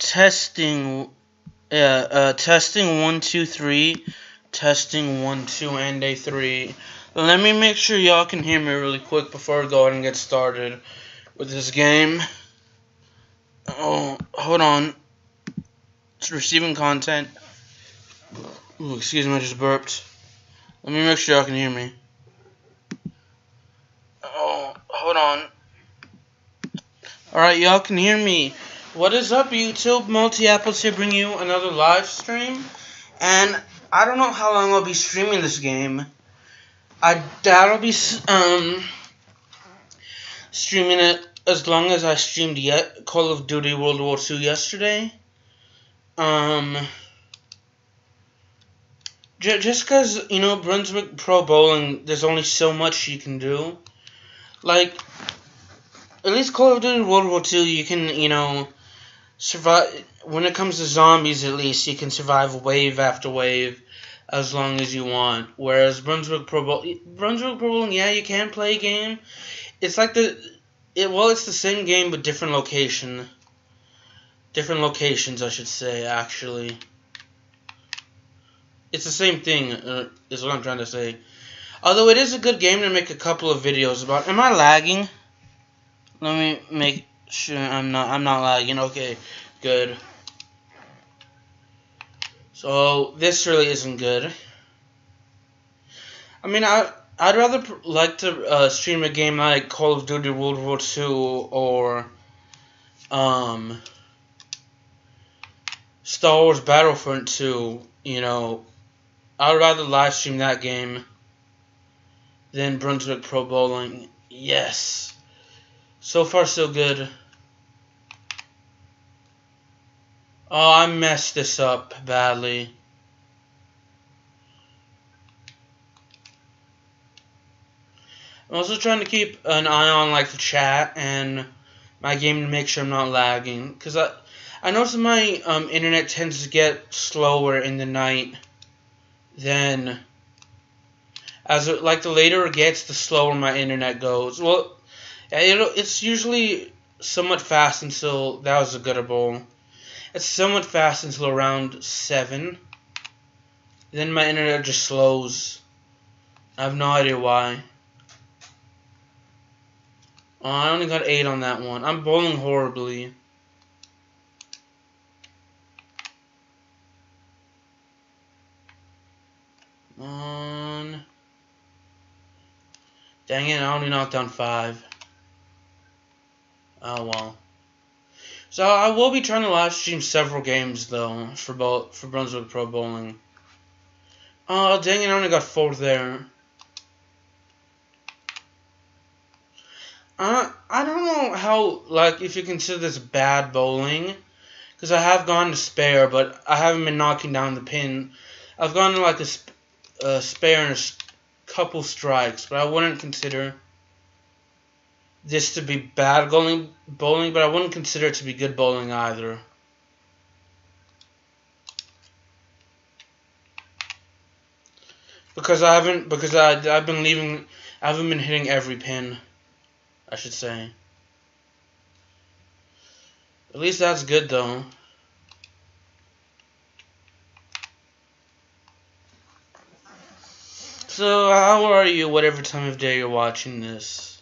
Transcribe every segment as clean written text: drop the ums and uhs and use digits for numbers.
Testing, yeah, testing 1 2 3, testing 1 2 and A3. Let me make sure y'all can hear me really quick before I go ahead and get started with this game. Oh, hold on. It's receiving content. Ooh, excuse me, I just burped. Let me make sure y'all can hear me. Oh, hold on. Alright, y'all can hear me. What is up, YouTube? Multi-Apples here, bringing you another live stream. And I don't know how long I'll be streaming this game. I doubt I'll be streaming it as long as I streamed Call of Duty World War II yesterday. Just because, you know, Brunswick Pro Bowling, there's only so much you can do. Like, at least Call of Duty World War II, you can, you know, survive. When it comes to zombies, at least, you can survive wave after wave as long as you want. Whereas Brunswick Pro Bowling, yeah, you can play a game. It's like it's the same game but different location. Different locations, I should say, actually. It's the same thing, is what I'm trying to say. Although it is a good game to make a couple of videos about. Am I lagging? Let me make sure I'm not lagging. Okay, good. So this really isn't good. I mean, I'd rather like to stream a game like Call of Duty World War II or Star Wars Battlefront 2. You know, I'd rather live stream that game than Brunswick Pro Bowling. Yes. So far, so good. Oh, I messed this up badly. I'm also trying to keep an eye on, like, the chat and my game to make sure I'm not lagging. Because I notice my internet tends to get slower in the night than... the later it gets, the slower my internet goes. Well, it's usually somewhat fast until... That was a gutter bowl. It's somewhat fast until around 7. Then my internet just slows. I have no idea why. Oh, I only got 8 on that one. I'm bowling horribly. On. Dang it, I only knocked down 5. Oh well. So I will be trying to live stream several games though for Brunswick Pro Bowling. Oh dang it, I only got 4 there. I don't know how, like, if you consider this bad bowling, because I have gone to spare, but I haven't been knocking down the pin. I've gone to like a spare and a couple strikes, but I wouldn't consider this to be bad bowling, but I wouldn't consider it to be good bowling either. Because I've been leaving, I haven't been hitting every pin, I should say. At least that's good though. So how are you, whatever time of day you're watching this?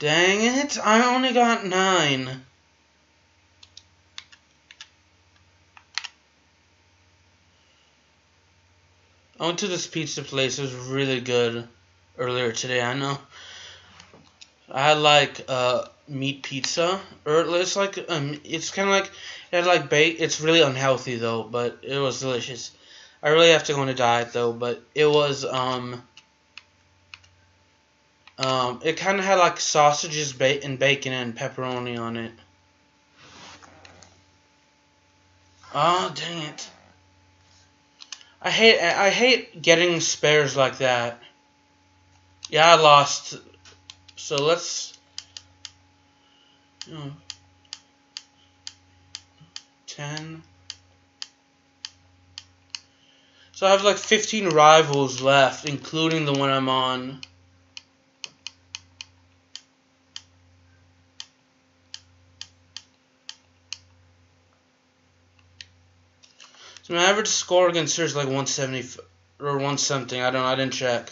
Dang it, I only got 9. I went to this pizza place. It was really good earlier today. I know. I had like meat pizza, or it's like it's kind of like it had like It's really unhealthy though, but it was delicious. I really have to go on a diet though, but it was it kind of had like sausages, and bacon and pepperoni on it. Oh dang it! I hate getting spares like that. Yeah, I lost. So let's 10. So I have like 15 rivals left, including the one I'm on. So my average score against her is like 170 or 1 something. I don't know. I didn't check.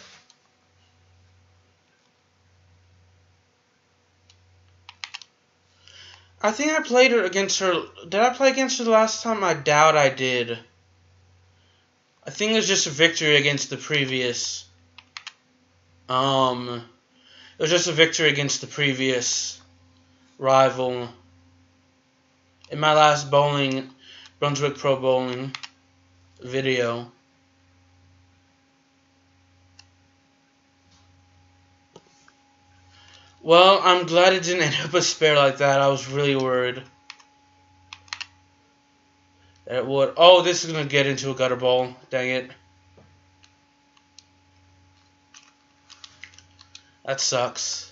I think I played her against her. Did I play against her the last time? I doubt I did. I think it was just a victory against the previous. It was just a victory against the previous rival. In my last Brunswick Pro Bowling video. Well, I'm glad it didn't end up a spare like that. I was really worried that it would. Oh, this is going to get into a gutter ball. Dang it. That sucks.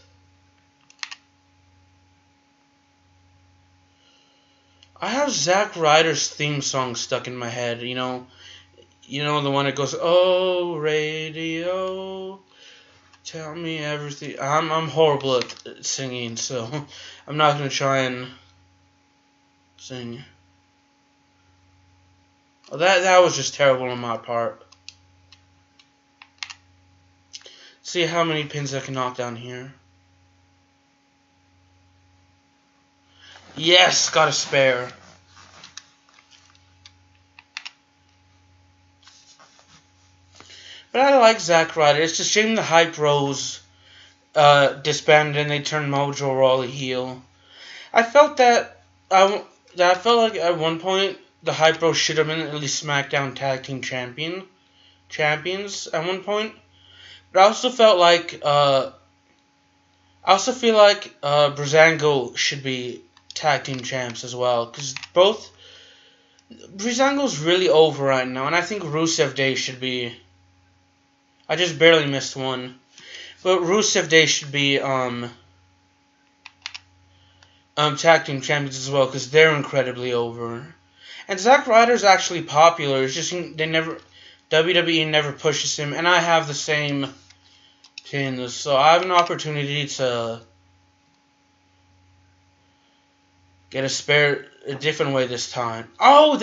I have Zack Ryder's theme song stuck in my head, you know the one that goes, "Oh radio, tell me everything." I'm horrible at singing, so I'm not gonna try and sing. Oh, that was just terrible on my part. See how many pins I can knock down here. Yes, got a spare. But I like Zack Ryder. It's a shame the Hype Bros disbanded and they turned Mojo Rawley heel. I felt like at one point the Hype Bros should have been at least SmackDown Tag Team champions at one point. But I also felt like Breezango should be Tag Team champs as well, because Breezango's really over right now, and I think Rusev Day should be. I just barely missed one, but Rusev Day should be Tag Team champions as well, because they're incredibly over. And Zack Ryder's actually popular. It's just WWE never pushes him, and I have the same pins, so I have an opportunity to get a spare a different way this time. Oh,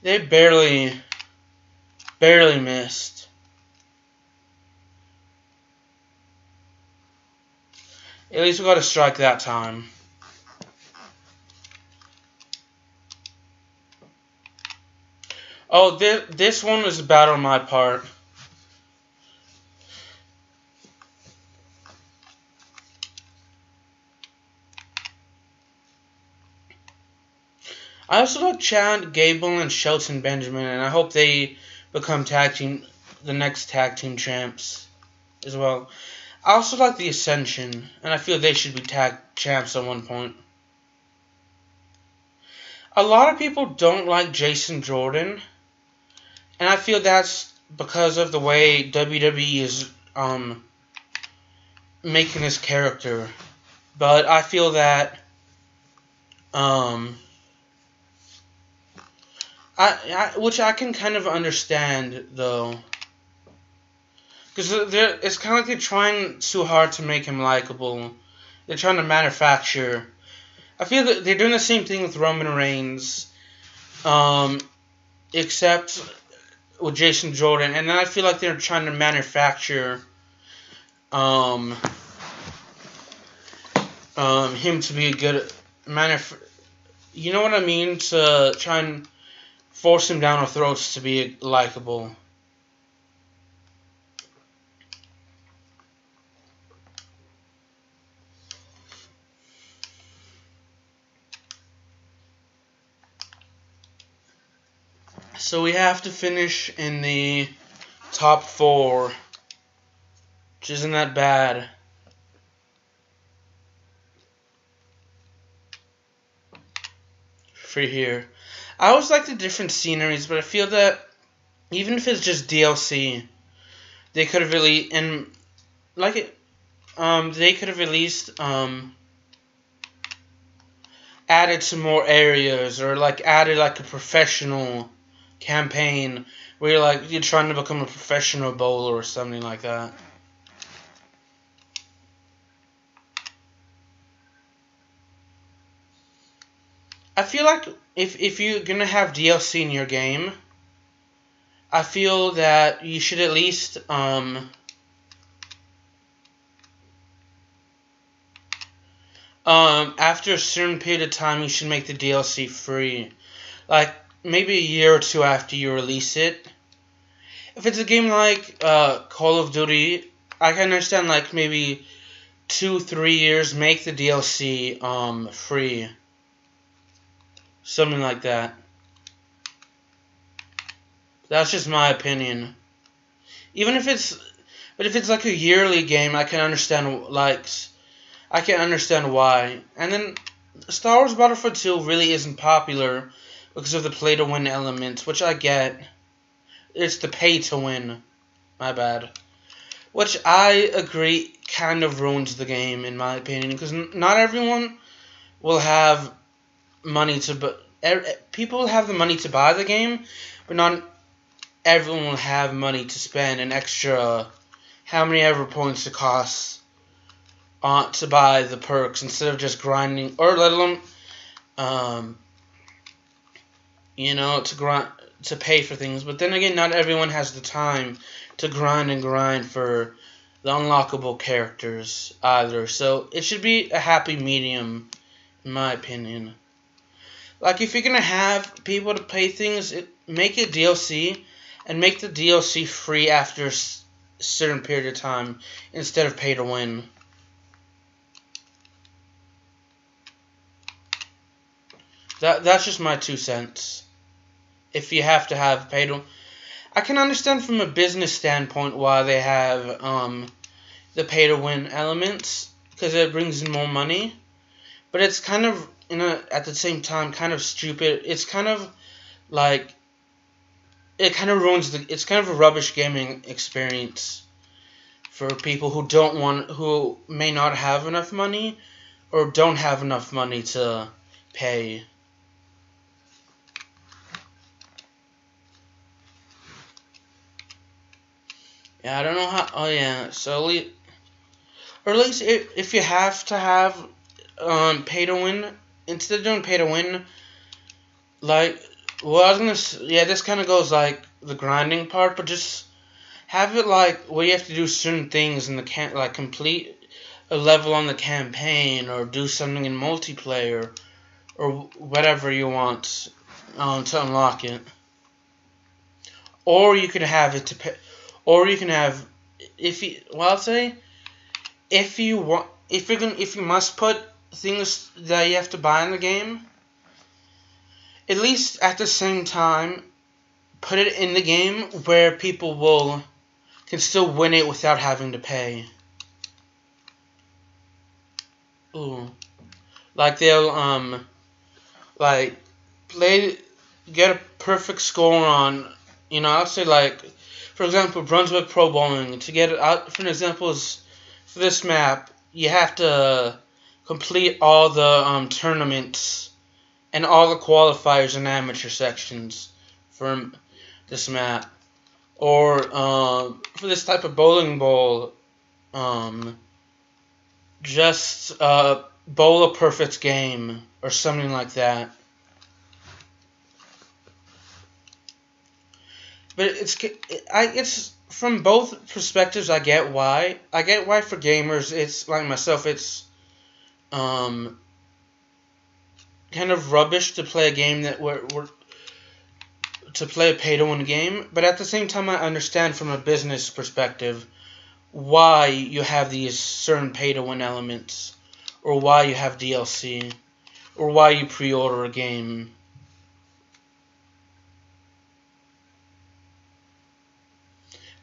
they barely missed. At least we got a strike that time. Oh, this one was bad on my part. I also like Chad Gable and Shelton Benjamin, and I hope they become the next tag team champs as well. I also like the Ascension, and I feel they should be tag champs at one point. A lot of people don't like Jason Jordan, and I feel that's because of the way WWE is making his character. But I feel that which I can kind of understand, though. Because it's kind of like they're trying too hard to make him likable. They're trying to manufacture. I feel that they're doing the same thing with Roman Reigns, except with Jason Jordan. And then I feel like they're trying to manufacture him to be a good... You know what I mean? To try and force him down our throats to be likable. So we have to finish in the top 4, which isn't that bad. For here. I always like the different sceneries, but I feel that even if it's just DLC, they could have really they could have at least added some more areas, or added a professional campaign where you're trying to become a professional bowler or something like that. I feel like if you're gonna have DLC in your game, I feel that you should at least after a certain period of time, you should make the DLC free. Like, maybe a year or two after you release it. If it's a game like Call of Duty, I can understand, like, maybe 2-3 years, make the DLC free. Something like that. That's just my opinion. Even if it's... But if it's like a yearly game, I can understand, like... I can understand why. And then Star Wars Battlefront 2 really isn't popular because of the play-to-win element, which I get. It's the pay-to-win. My bad. Which I agree kind of ruins the game, in my opinion, because not everyone will have money to... People have the money to buy the game, but not everyone will have money to spend an extra how many ever points it costs to buy the perks instead of just grinding, or let alone, you know, to pay for things. But then again, not everyone has the time to grind for the unlockable characters either. So it should be a happy medium, in my opinion. Like, if you're gonna have people to pay things, make it DLC, and make the DLC free after a certain period of time instead of pay to win. That's just my 2 cents. If you have to have pay to... I can understand from a business standpoint why they have the pay to win elements, because it brings in more money. But it's kind of, at the same time, kind of stupid. It's kind of like... It kind of ruins it's kind of a rubbish gaming experience for people who may not have enough money, or don't have enough money to pay. Yeah, I don't know how... Oh, yeah. So, or at least if you have to have pay to win, instead of doing pay to win, like... Well, I was gonna... Yeah, this kind of goes like the grinding part, but just have it like where you have to do certain things in the like complete a level on the campaign, or do something in multiplayer, or whatever you want to unlock it. Or you could have it to pay... Or you can have, I'll say, if you must put things that you have to buy in the game, at least at the same time, put it in the game where people can still win it without having to pay. Ooh, like they'll get a perfect score on, I'll say, like, for example, Brunswick Pro Bowling. To get it out, for an example, is for this map, you have to complete all the tournaments and all the qualifiers and amateur sections for this map. Or for this type of bowling ball, just bowl a perfect game or something like that. But it's from both perspectives. I get why. For gamers, it's like myself. It's kind of rubbish to play a game to play a pay-to-win game. But at the same time, I understand from a business perspective why you have these certain pay-to-win elements, or why you have DLC, or why you pre-order a game.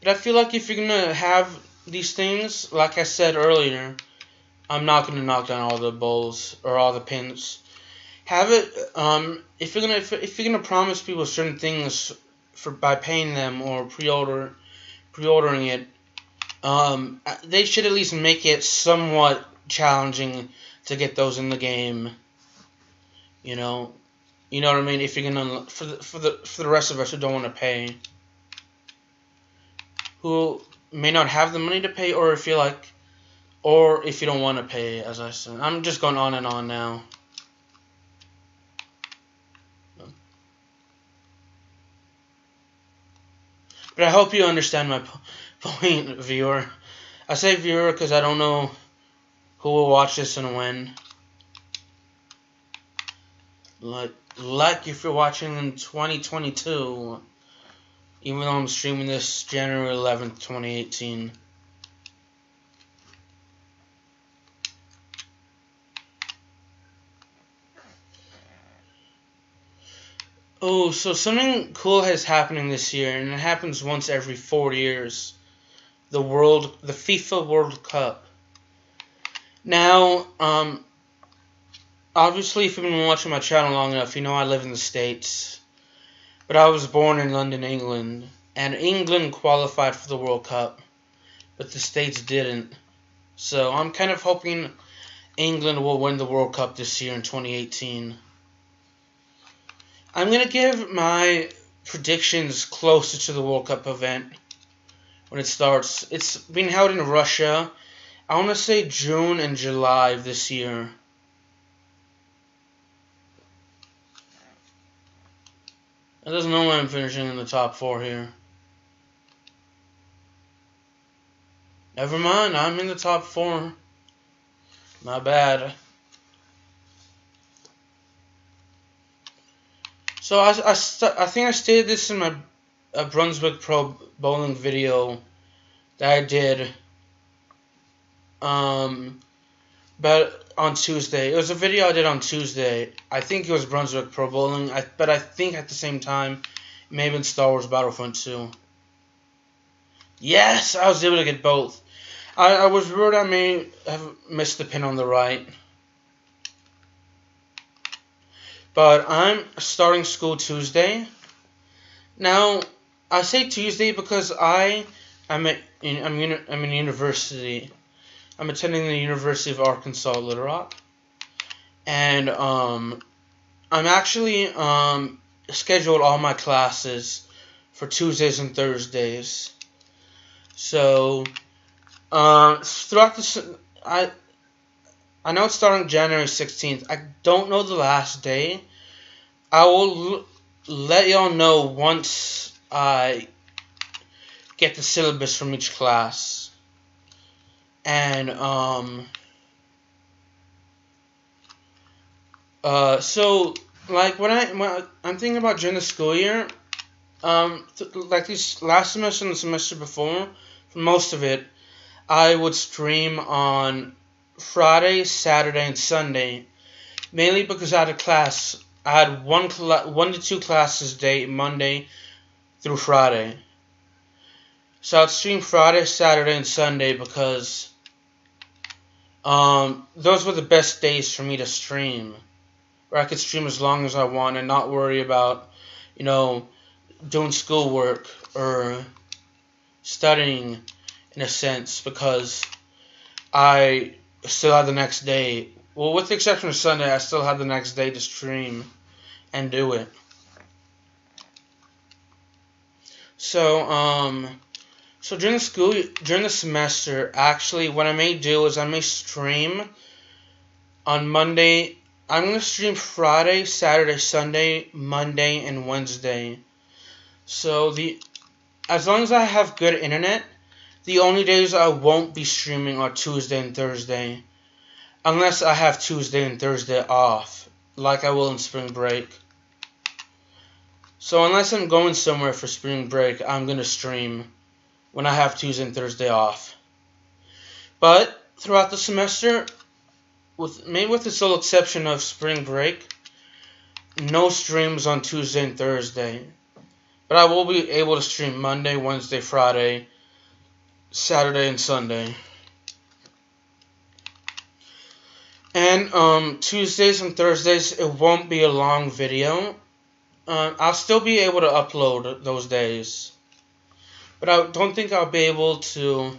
But I feel like if you're going to have these things, like I said earlier, I'm not going to knock down all the bowls or all the pins. Have it, if you're gonna promise people certain things by paying them or pre-ordering it, they should at least make it somewhat challenging to get those in the game. You know what I mean? If you're gonna, for the rest of us who don't want to pay, who may not have the money to pay, or if you don't want to pay, as I said. I'm just going on and on now. But I hope you understand my point, viewer. I say viewer because I don't know who will watch this and when. Like if you're watching in 2022, even though I'm streaming this January 11th, 2018. Oh, so something cool is happening this year, and it happens once every 4 years. The FIFA World Cup. Now, obviously, if you've been watching my channel long enough, you know I live in the States. But I was born in London, England, and England qualified for the World Cup, but the States didn't. So I'm kind of hoping England will win the World Cup this year in 2018. I'm going to give my predictions closer to the World Cup event when it starts. It's being held in Russia. I want to say June and July of this year. That doesn't know why I'm finishing in the top 4 here. Never mind, I'm in the top 4. My bad. So I think I stated this in my Brunswick Pro Bowling video that I did but on Tuesday. It was a video I did on Tuesday. I think it was Brunswick Pro Bowling, but I think at the same time it may have been Star Wars Battlefront 2. Yes, I was able to get both. I was worried I may have missed the pin on the right. But I'm starting school Tuesday. Now, I say Tuesday because I'm in university. I'm attending the University of Arkansas Little Rock. And I'm actually scheduled all my classes for Tuesdays and Thursdays. So throughout this, I know it's starting January 16th. I don't know the last day. I will let y'all know once I get the syllabus from each class. And so like when I'm thinking about during the school year, like this last semester and the semester before, for most of it, I would stream on Friday, Saturday, and Sunday, mainly because I had a class. I had one to two classes a day, Monday through Friday. So I'd stream Friday, Saturday, and Sunday because those were the best days for me to stream, where I could stream as long as I want and not worry about, doing schoolwork or studying in a sense, because I still had the next day. Well, with the exception of Sunday, I still had the next day to stream and do it. So, so during the semester, actually, what I may do is I may stream on Monday. I'm going to stream Friday, Saturday, Sunday, Monday, and Wednesday. So, as long as I have good internet, the only days I won't be streaming are Tuesday and Thursday. Unless I have Tuesday and Thursday off, like I will in spring break. So unless I'm going somewhere for spring break, I'm going to stream when I have Tuesday and Thursday off. But throughout the semester, maybe with the sole exception of spring break, no streams on Tuesday and Thursday. But I will be able to stream Monday, Wednesday, Friday, Saturday, and Sunday. And Tuesdays and Thursdays, it won't be a long video. I'll still be able to upload those days. But I don't think I'll be able to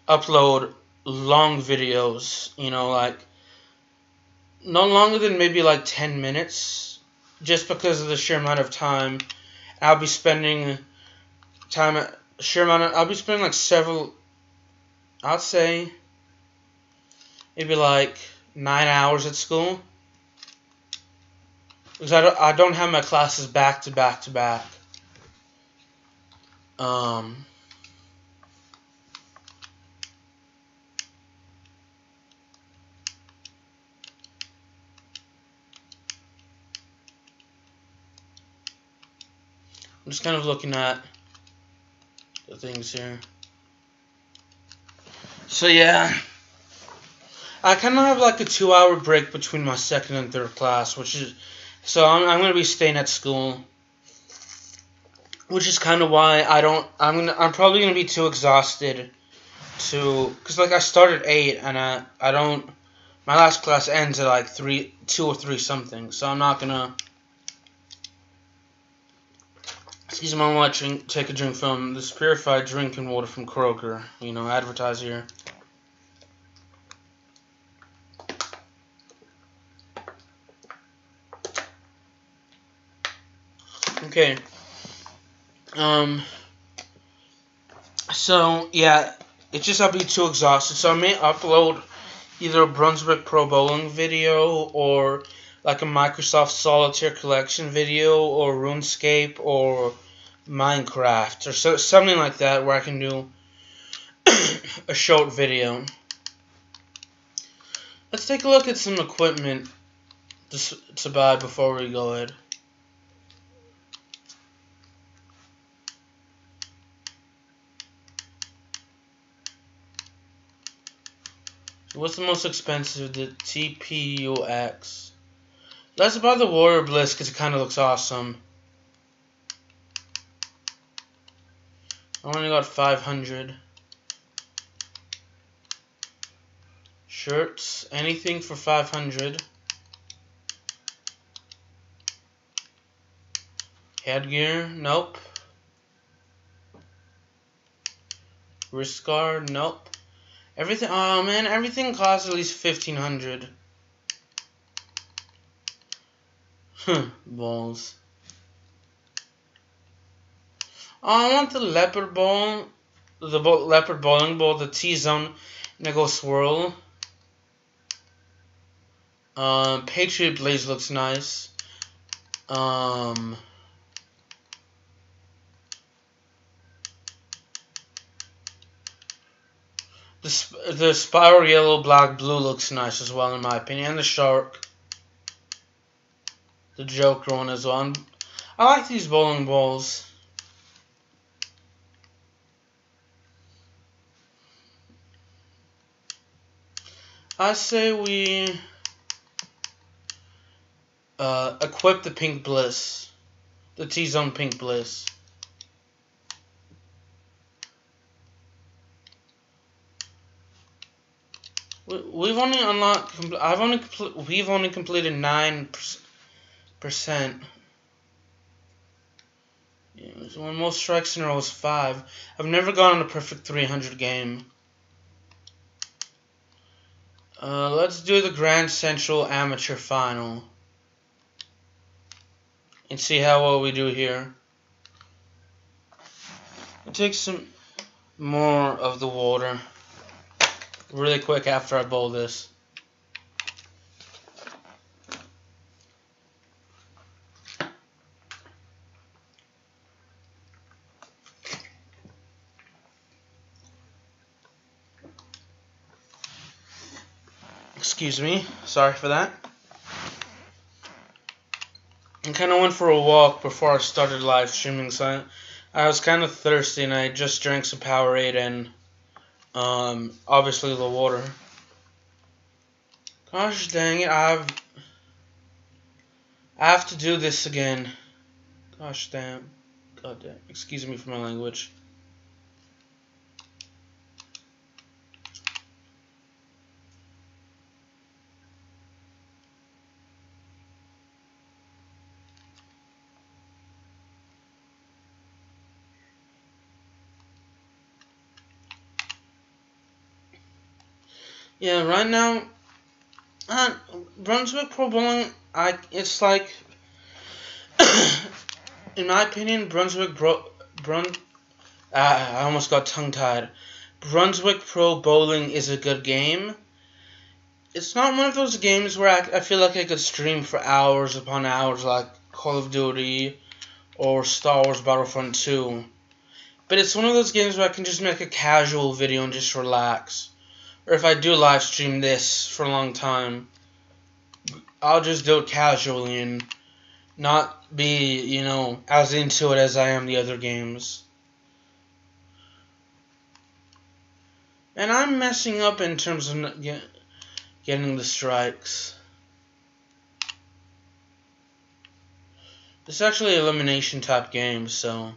upload long videos, like no longer than maybe like 10 minutes, just because of the sheer amount of time. I'll be spending I'll be spending like several, I'd say, maybe like 9 hours at school. Because I don't have my classes back to back to back. Um, I'm just kind of looking at the things here. So yeah, I kind of have like a 2-hour break between my second and third class, which is, so I'm going to be staying at school, which is kind of why I'm probably going to be too exhausted to, because like I start at 8 and I don't, my last class ends at like 2 or 3 something, so I'm not going to, excuse me, I'm watching, take a drink from this purified drinking water from Kroger, you know, advertise here. Okay. So yeah, it's just I'll be too exhausted. So I may upload either a Brunswick Pro Bowling video or like a Microsoft Solitaire Collection video or RuneScape or Minecraft or something like that where I can do a short video. Let's take a look at some equipment to buy before we go ahead. What's the most expensive? The TPUX. Let's buy the Warrior Bliss because it kind of looks awesome. I only got 500. Shirts, anything for 500. Headgear, nope. Wrist guard, nope. Everything, oh man, everything costs at least 1,500. Balls. Oh, I want the leopard ball, leopard bowling ball, the T-Zone Nickel Swirl. Patriot Blaze looks nice. The Spiral Yellow, Black, Blue looks nice as well in my opinion. And the Shark. The Joker one as well. I like these bowling balls. I say we equip the Pink Bliss. The T-Zone Pink Bliss. We've only unlocked. We've only completed 9%. Yeah, so when most strikes in a row is 5. I've never gotten a perfect 300 game. Let's do the Grand Central Amateur Final and see how well we do here. I'll take some more of the water really quick after I bowl this. Excuse me, sorry for that. I kind of went for a walk before I started live streaming, so I was kind of thirsty and I just drank some Powerade and obviously the water. Gosh dang it, I have to do this again. Gosh damn. God damn. Excuse me for my language. Yeah, right now, Brunswick Pro Bowling, it's like, in my opinion, I almost got tongue-tied. Brunswick Pro Bowling is a good game. It's not one of those games where I feel like I could stream for hours upon hours like Call of Duty or Star Wars Battlefront 2. But it's one of those games where I can just make a casual video and just relax. Or if I do live stream this for a long time, I'll just do it casually and not be, you know, as into it as I am the other games. And I'm messing up in terms of getting the strikes. It's actually an elimination type game, so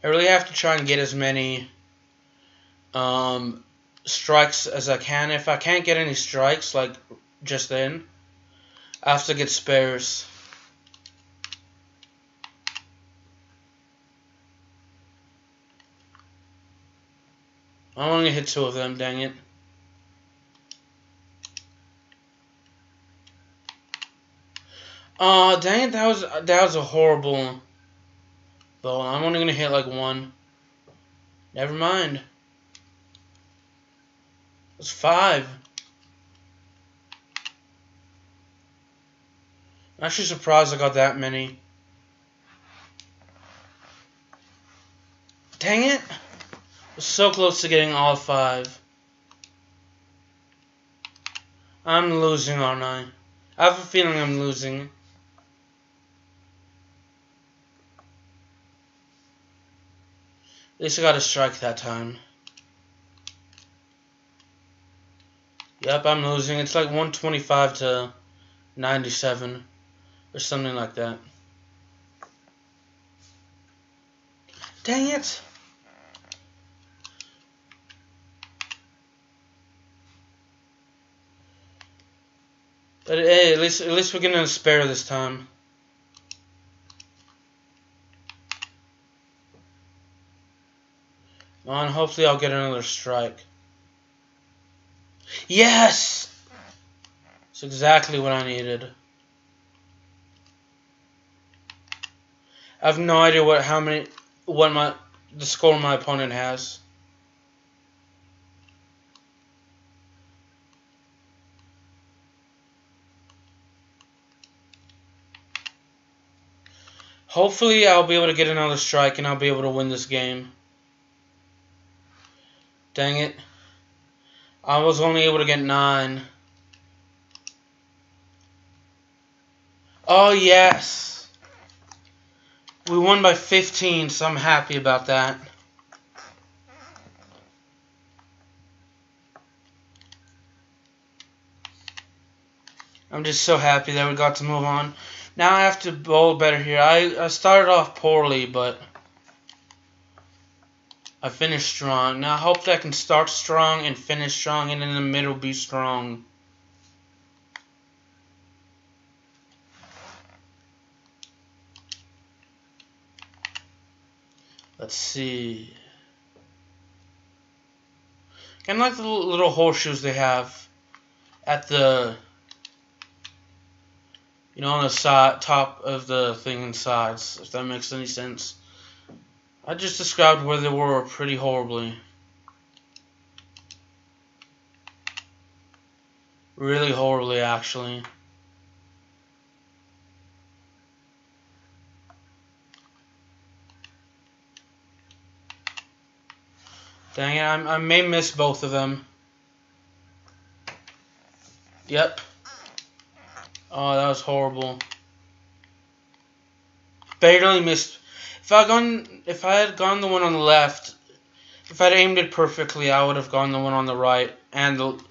I really have to try and get as many strikes as I can. If I can't get any strikes, like just then, I have to get spares. I only hit 2 of them, dang it. Dang it, that was a horrible. Though I'm only gonna hit like 1. Never mind. It's 5. I'm actually surprised I got that many. Dang it! I was so close to getting all 5. I'm losing, aren't I? I have a feeling I'm losing. At least I got a strike that time. Yep, I'm losing. It's like 125 to 97 or something like that. Dang it! But hey, at least we're getting a spare this time. And hopefully I'll get another strike. Yes! It's exactly what I needed. I have no idea the score my opponent has. Hopefully I'll be able to get another strike and I'll be able to win this game. Dang it. I was only able to get 9. Oh, yes. We won by 15, so I'm happy about that. I'm just so happy that we got to move on. Now I have to bowl better here. I started off poorly, but I finished strong. Now I hope that I can start strong and finish strong and in the middle be strong. Let's see. Kind of like the little horseshoes they have at the, you know, on the side, top of the thing and sides, if that makes any sense. I just described where they were pretty horribly. Really horribly, actually. Dang it, I may miss both of them. Yep. Oh, that was horrible. Barely missed. If I had gone the one on the left, if I'd aimed it perfectly, I would have gone the one on the right, and I would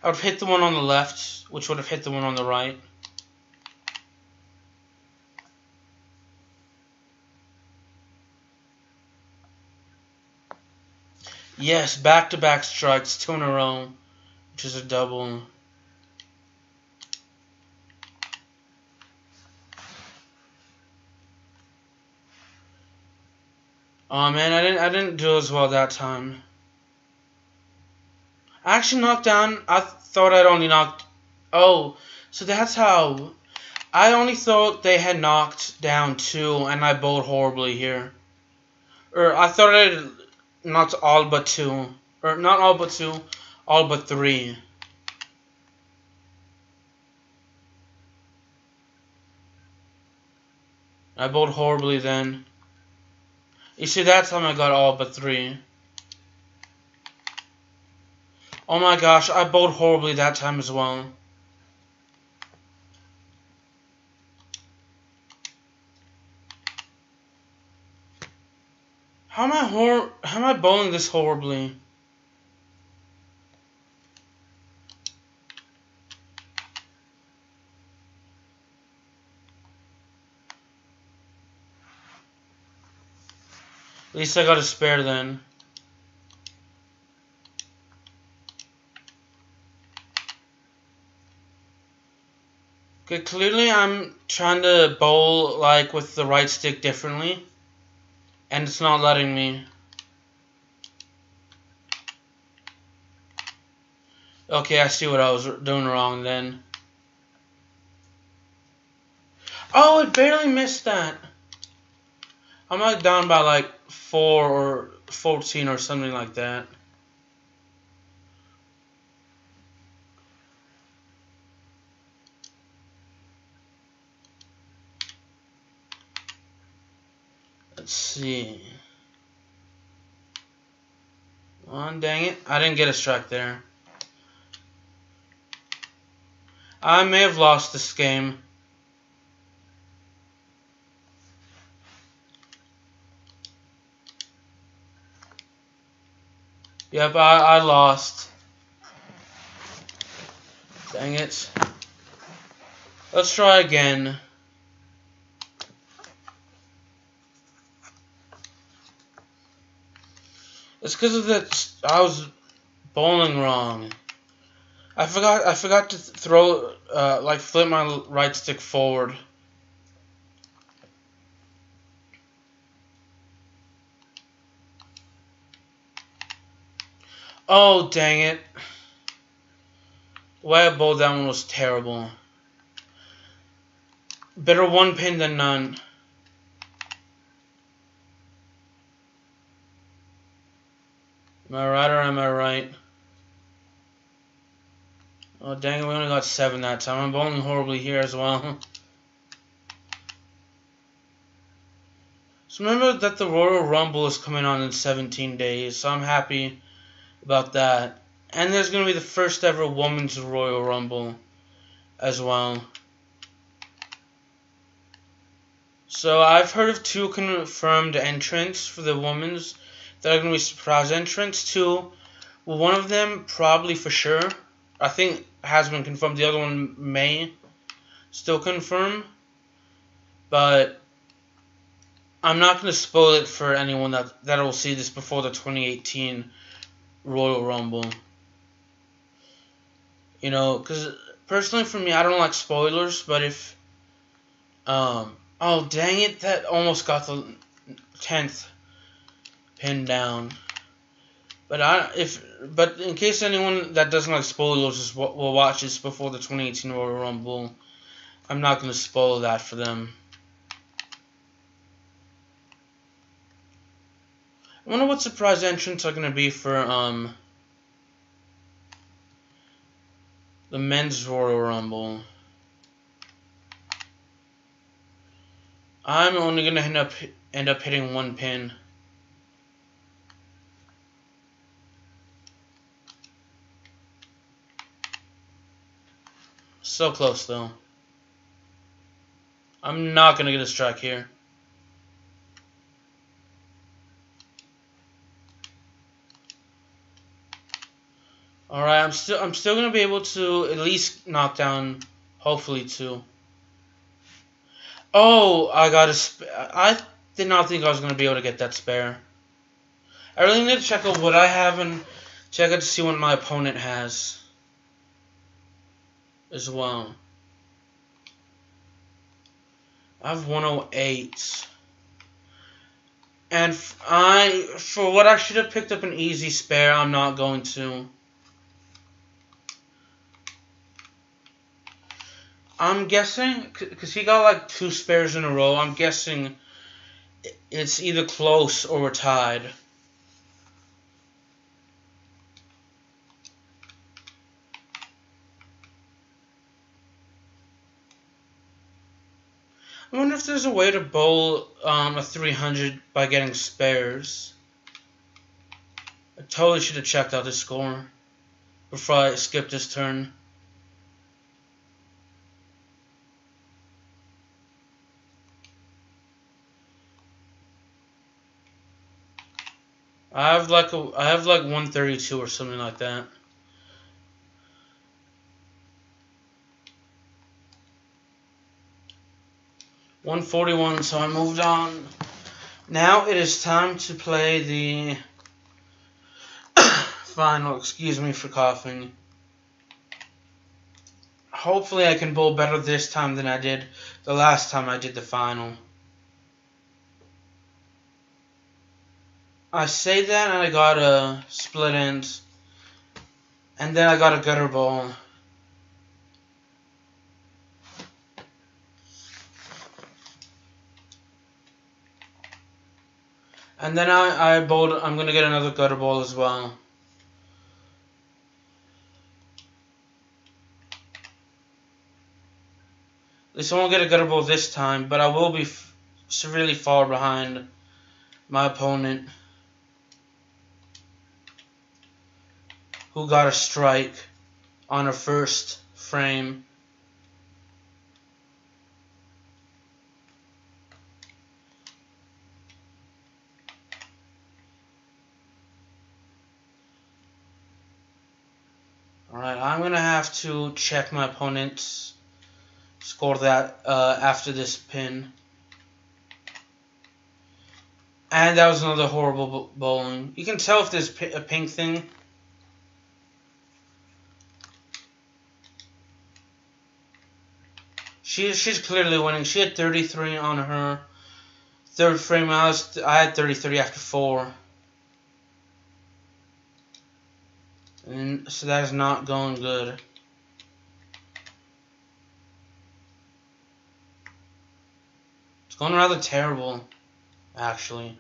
have hit the one on the left, which would have hit the one on the right. Yes, back-to-back strikes, 2 in a row, which is a double. Oh man, I didn't do as well that time. I actually knocked down. I thought I'd only knocked. Oh, so that's how. I only thought they had knocked down 2, and I bowled horribly here. Or I thought I had knocked all but 2, or not all but 2, all but 3. I bowled horribly then. You see, that time I got all but 3. Oh my gosh, I bowled horribly that time as well. How am I bowling this horribly? At least I got a spare then. Okay, clearly I'm trying to bowl like with the right stick differently, and it's not letting me. Okay, I see what I was doing wrong then. Oh, it barely missed that. I'm like down by like 4 or 14 or something like that. Let's see. Oh, dang it. I didn't get a strike there. I may have lost this game. Yep, I lost. Dang it. Let's try again. It's because of that I was bowling wrong. I forgot to throw like flip my right stick forward. Oh, dang it. The way I bowled that one was terrible. Better one pin than none. Am I right or am I right? Oh, dang it, we only got 7 that time. I'm bowling horribly here as well. So remember that the Royal Rumble is coming on in 17 days, so I'm happy about that. And there's going to be the first ever Women's Royal Rumble as well. So I've heard of 2 confirmed entrants for the women's that are going to be surprise entrants. 2, well, one of them probably for sure. I think has been confirmed. The other one may still confirm. But I'm not going to spoil it for anyone that will see this before the 2018 Royal Rumble. You know, because personally for me, I don't like spoilers, but if... oh, dang it, that almost got the 10th pin down. But in case anyone that doesn't like spoilers will watch this before the 2018 Royal Rumble, I'm not going to spoil that for them. I wonder what surprise entrants are going to be for the men's Royal Rumble. I'm only going to end up hitting 1 pin. So close though. I'm not going to get a strike here. Alright, I'm still gonna be able to at least knock down, hopefully 2. Oh, I got I did not think I was gonna be able to get that spare. I really need to check out what I have and check out to see what my opponent has as well. I have 108. And for what I should have picked up an easy spare, I'm not going to. I'm guessing, because he got like 2 spares in a row, I'm guessing it's either close or we're tied. I wonder if there's a way to bowl a 300 by getting spares. I totally should have checked out the score before I skipped this turn. I have like 132 or something like that. $141, so I moved on. Now it is time to play the final. Excuse me for coughing. Hopefully I can bowl better this time than I did the last time I did the final. I say that and I got a split ends. And then I got a gutter ball. And then I'm going to get another gutter ball as well. At least I won't get a gutter ball this time, but I will be severely far behind my opponent, who got a strike on her first frame. Alright, I'm going to have to check my opponent's score that after this pin. And that was another horrible bowling. You can tell if there's a pink thing. She's clearly winning. She had 33 on her third frame. I had 33 after 4. And so that is not going good. It's going rather terrible, actually.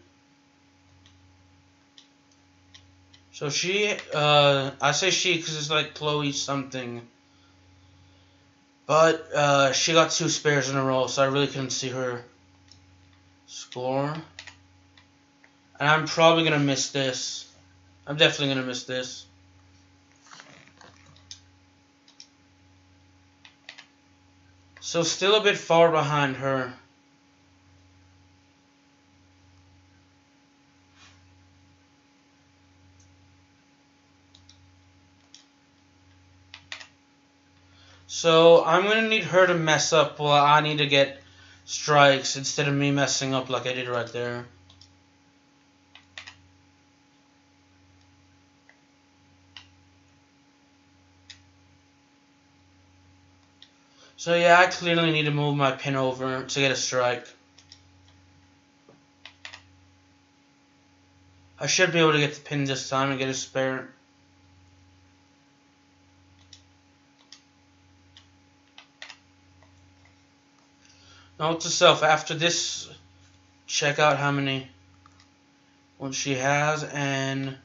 So she, I say she because it's like Chloe something. But she got 2 spares in a row, so I really couldn't see her score. And I'm probably going to miss this. I'm definitely going to miss this. So still a bit far behind her. So I'm going to need her to mess up while I need to get strikes instead of me messing up like I did right there. So yeah, I clearly need to move my pin over to get a strike. I should be able to get the pin this time and get a spare. Note to self, after this, check out how many ones she has, and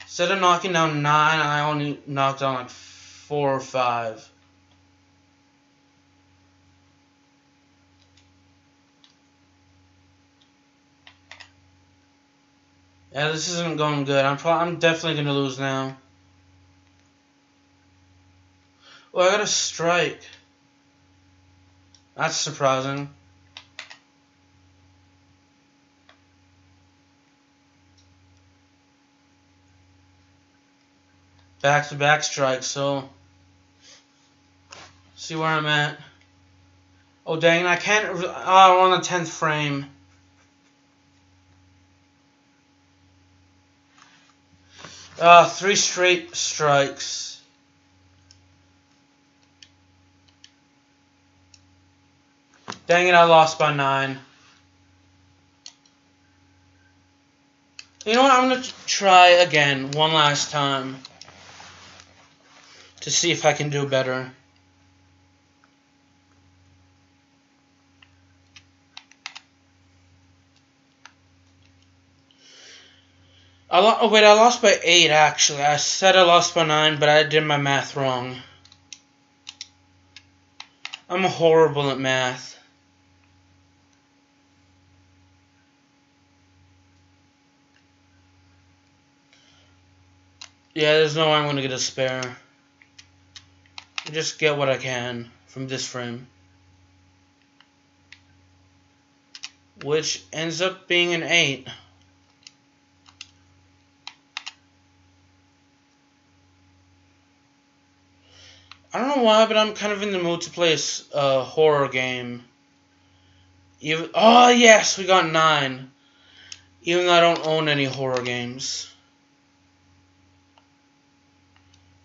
instead of knocking down 9, I only knocked down like 4 or 5. Yeah, this isn't going good. I'm definitely going to lose now. Oh, I got a strike. That's surprising. Back-to-back strikes, so see where I'm at. Oh, dang, I can't. Oh, we're on the 10th frame. Three straight strikes. Dang it, I lost by 9. You know what, I'm going to try again one last time to see if I can do better. Oh wait, I lost by 8 actually. I said I lost by 9, but I did my math wrong. I'm horrible at math. Yeah, there's no way I'm gonna get a spare. I just get what I can from this frame. Which ends up being an 8. I don't know why, but I'm kind of in the mood to play a horror game. Oh yes, we got 9. Even though I don't own any horror games.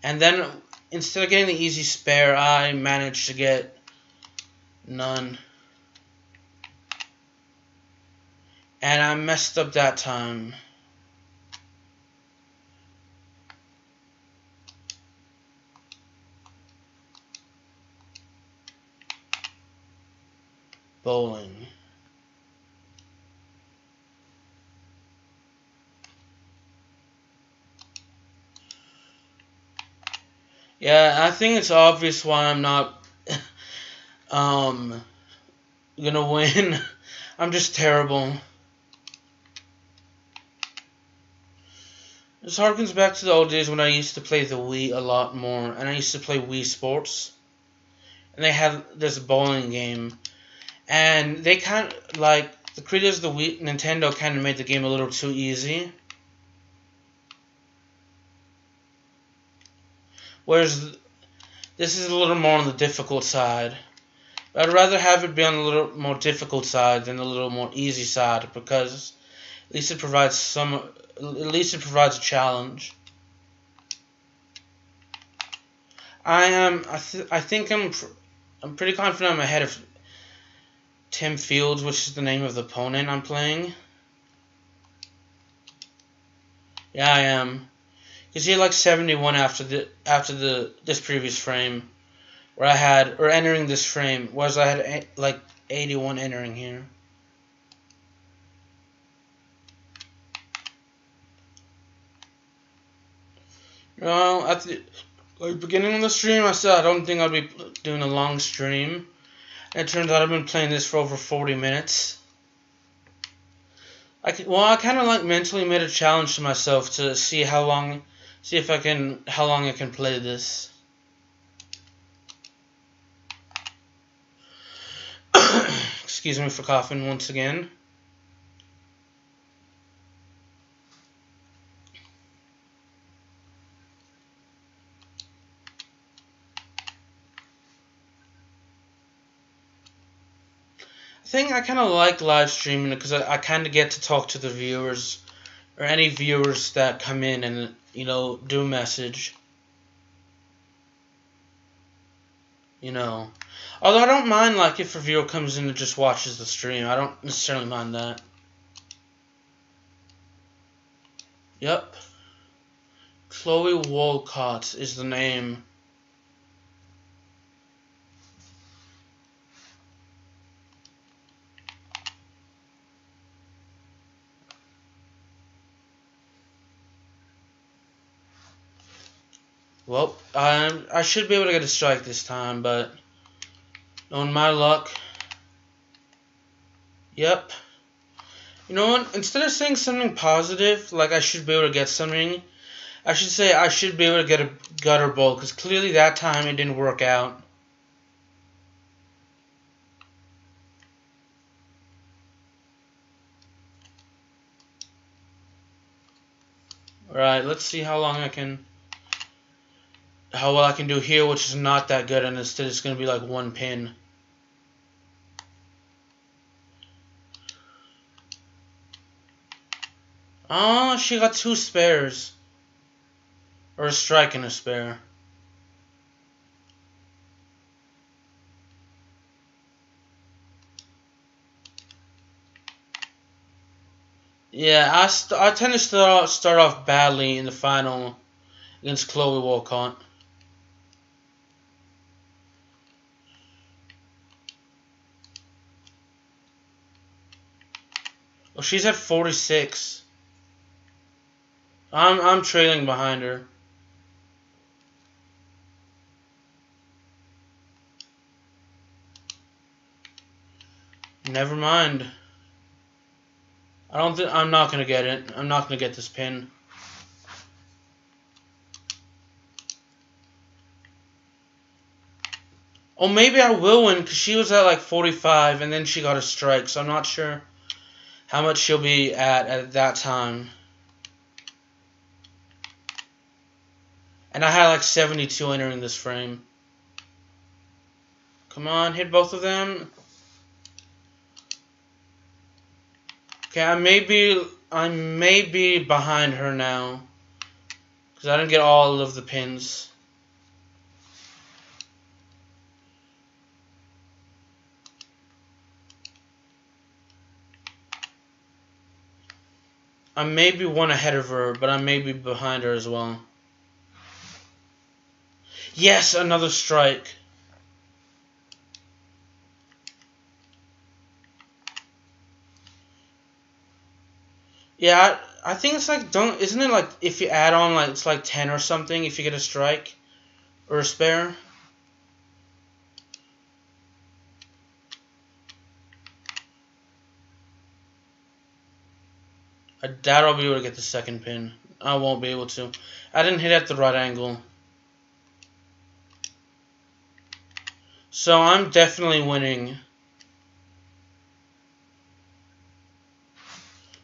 And then, instead of getting the easy spare, I managed to get none. And I messed up that time. Bowling. Yeah, I think it's obvious why I'm not gonna win. I'm just terrible. This harkens back to the old days when I used to play the Wii a lot more, and I used to play Wii Sports. And they had this bowling game, and they kind of, like, the creators of the Wii, Nintendo kind of made the game a little too easy. Whereas this is a little more on the difficult side. But I'd rather have it be on a little more difficult side than a little more easy side, because at least it provides a challenge. I think I'm pretty confident I'm ahead of Tim Fields, which is the name of the opponent I'm playing. Yeah, I am. Because he had like 71 after this previous frame, where I had, or entering this frame, whereas I had like 81 entering here. Well, at the beginning of the stream, I said I don't think I'd be doing a long stream. And it turns out I've been playing this for over 40 minutes. I kind of like mentally made a challenge to myself to see how long I can play this. Excuse me for coughing once again. I think I kind of like live streaming because I kind of get to talk to the viewers, or any viewers that come in and, you know, do message. You know. Although I don't mind, like, if a viewer comes in and just watches the stream. I don't necessarily mind that. Yep. Chloe Walcott is the name. Well, I should be able to get a strike this time, but knowing my luck. Yep. You know what? Instead of saying something positive, like I should be able to get something, I should say I should be able to get a gutter bowl, because clearly that time it didn't work out. Alright, let's see how well I can do here, which is not that good, and instead it's going to be like one pin. Oh, she got 2 spares. Or a strike and a spare. Yeah, I tend to start off badly in the final against Chloe Walcott. Oh, she's at 46. I'm trailing behind her. Never mind. I'm not gonna get it. I'm not gonna get this pin. Oh, maybe I will win because she was at like 45 and then she got a strike. So I'm not sure how much she'll be at that time. And I had like 72 entering this frame. Come on, hit both of them. Okay, I may be behind her now. Because I didn't get all of the pins. I may be one ahead of her, but I may be behind her as well. Yes, another strike. Yeah, I think it's like, isn't it like if you add on like it's like 10 or something if you get a strike or a spare? I doubt I'll be able to get the second pin. I won't be able to. I didn't hit at the right angle. So I'm definitely winning.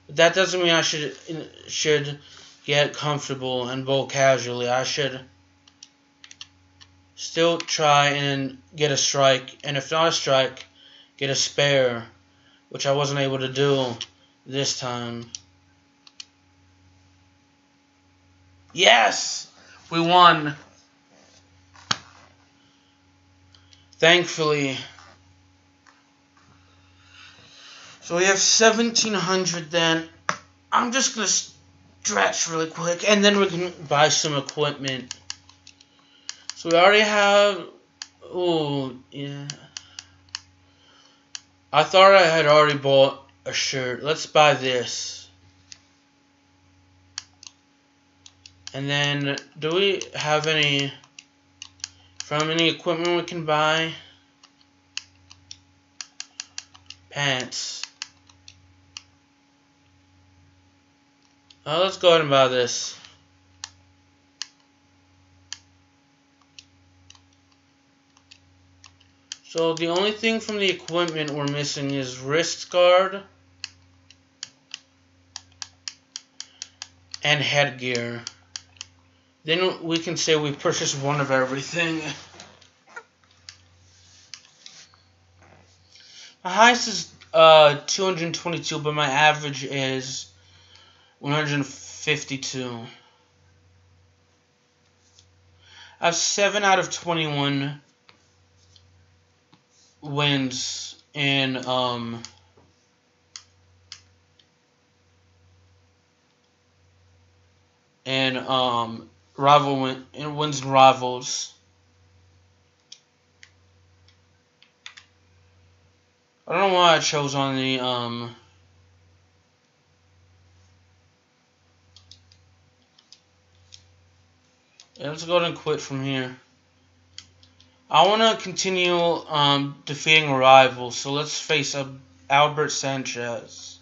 But that doesn't mean I should get comfortable and bowl casually. I should still try and get a strike, and if not a strike, get a spare, which I wasn't able to do this time. Yes! We won. Thankfully. So we have 1,700 then. I'm just going to stretch really quick, and then we can buy some equipment. So we already have... Oh, yeah. I thought I had already bought a shirt. Let's buy this. And then, do we have any equipment we can buy? Pants. Let's go ahead and buy this. So the only thing from the equipment we're missing is wrist guard and headgear. Then we can say we purchased one of everything. My highest is 222, but my average is 152. I have 7 out of 21 wins in wins and rivals. I don't know why I chose on the yeah, let's go ahead and quit from here. I want to continue defeating rivals, so let's face Albert Sanchez.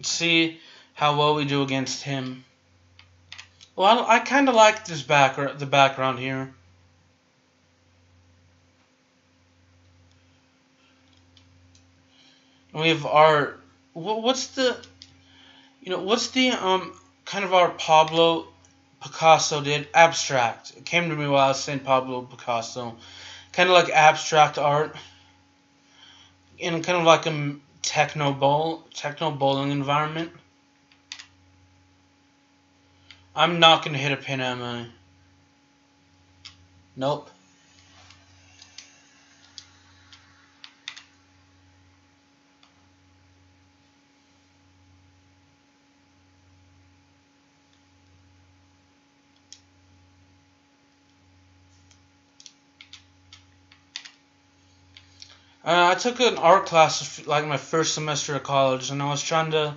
See how well we do against him. Well, I kind of like the background here. And we have our what's the kind of our Pablo Picasso did? Abstract. It came to me while I was saying Pablo Picasso. Kind of like abstract art in kind of like a techno bowling environment. I'm not going to hit a pin, am I? Nope. I took an art class like my first semester of college, and I was trying to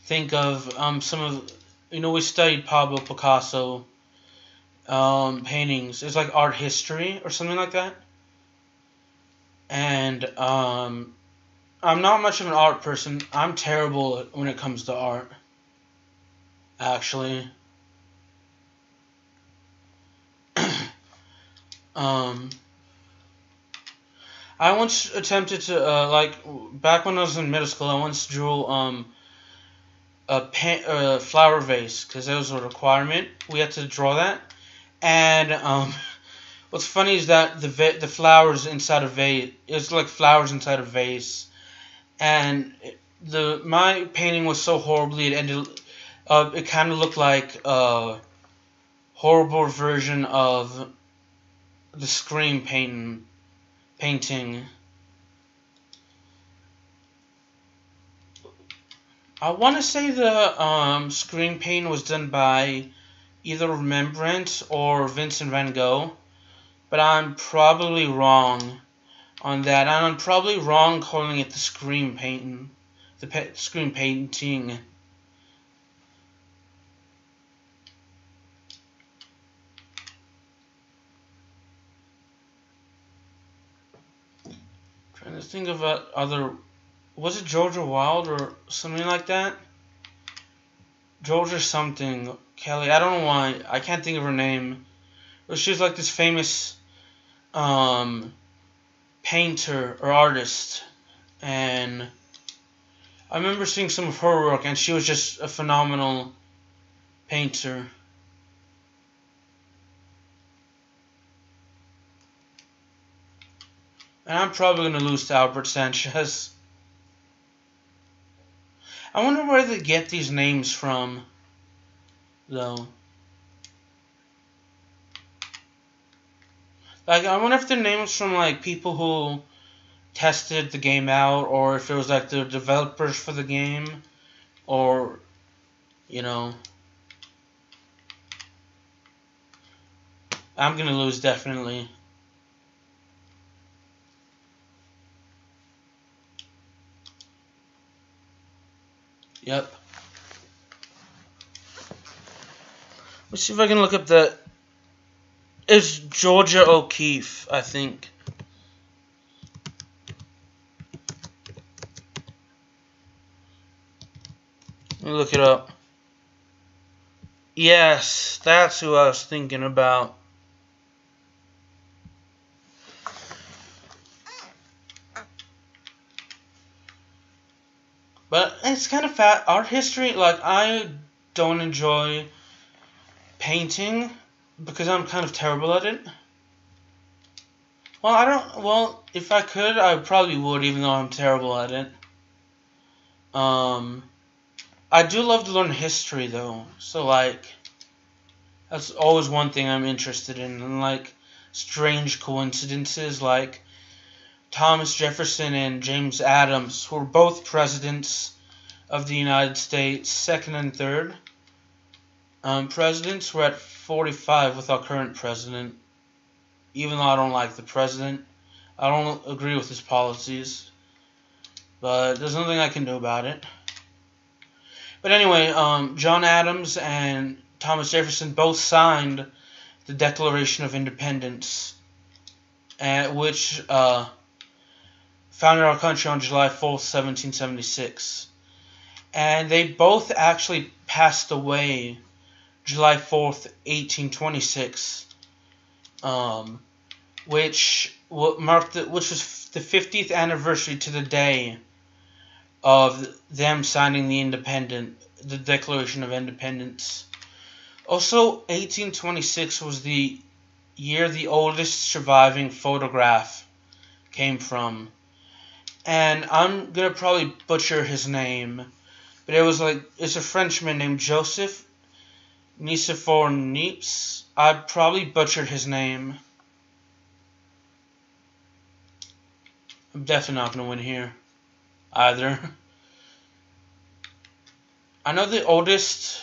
think of some of, we studied Pablo Picasso paintings. It's like art history or something like that. And I'm not much of an art person. I'm terrible when it comes to art, actually. Um, I once attempted to like back when I was in middle school. I once drew a flower vase because that was a requirement. We had to draw that, and what's funny is that the flowers inside a vase. It's like flowers inside a vase, and my painting was so horribly it ended. It kind of looked like a horrible version of the Scream painting. I want to say the Scream painting was done by either Rembrandt or Vincent van Gogh, but I'm probably wrong on that. And I'm probably wrong calling it the Scream painting, Scream painting. Trying to think of other. Was it Georgia Wilde or something like that? Georgia something. Kelly. I don't know why. I can't think of her name. But she's like this famous painter or artist. And I remember seeing some of her work, and she was just a phenomenal painter. And I'm probably going to lose to Albert Sanchez. I wonder where they get these names from, though. Like, I wonder if they're names from, like, people who tested the game out, or if it was, like, the developers for the game, or, you know. I'm going to lose, definitely. Yep. Let's see if I can look up the... It's Georgia O'Keeffe, I think. Let me look it up. Yes, that's who I was thinking about. But it's kind of fat. Art history, like, I don't enjoy painting because I'm kind of terrible at it. Well, if I could, I probably would, even though I'm terrible at it. I do love to learn history, though. So, like, that's always one thing I'm interested in. And, like, strange coincidences, like Thomas Jefferson and James Adams, who were both presidents of the United States, second and third. Presidents were at 45 with our current president. Even though I don't like the president, I don't agree with his policies. But there's nothing I can do about it. But anyway, John Adams and Thomas Jefferson both signed the Declaration of Independence, which founded our country on July 4th, 1776. And they both actually passed away July 4th, 1826, which was the 50th anniversary to the day of them signing the Declaration of Independence. Also, 1826 was the year the oldest surviving photograph came from. And I'm going to probably butcher his name, but it's a Frenchman named Joseph Nicephore Niepce. I probably butchered his name. I'm definitely not going to win here either. I know the oldest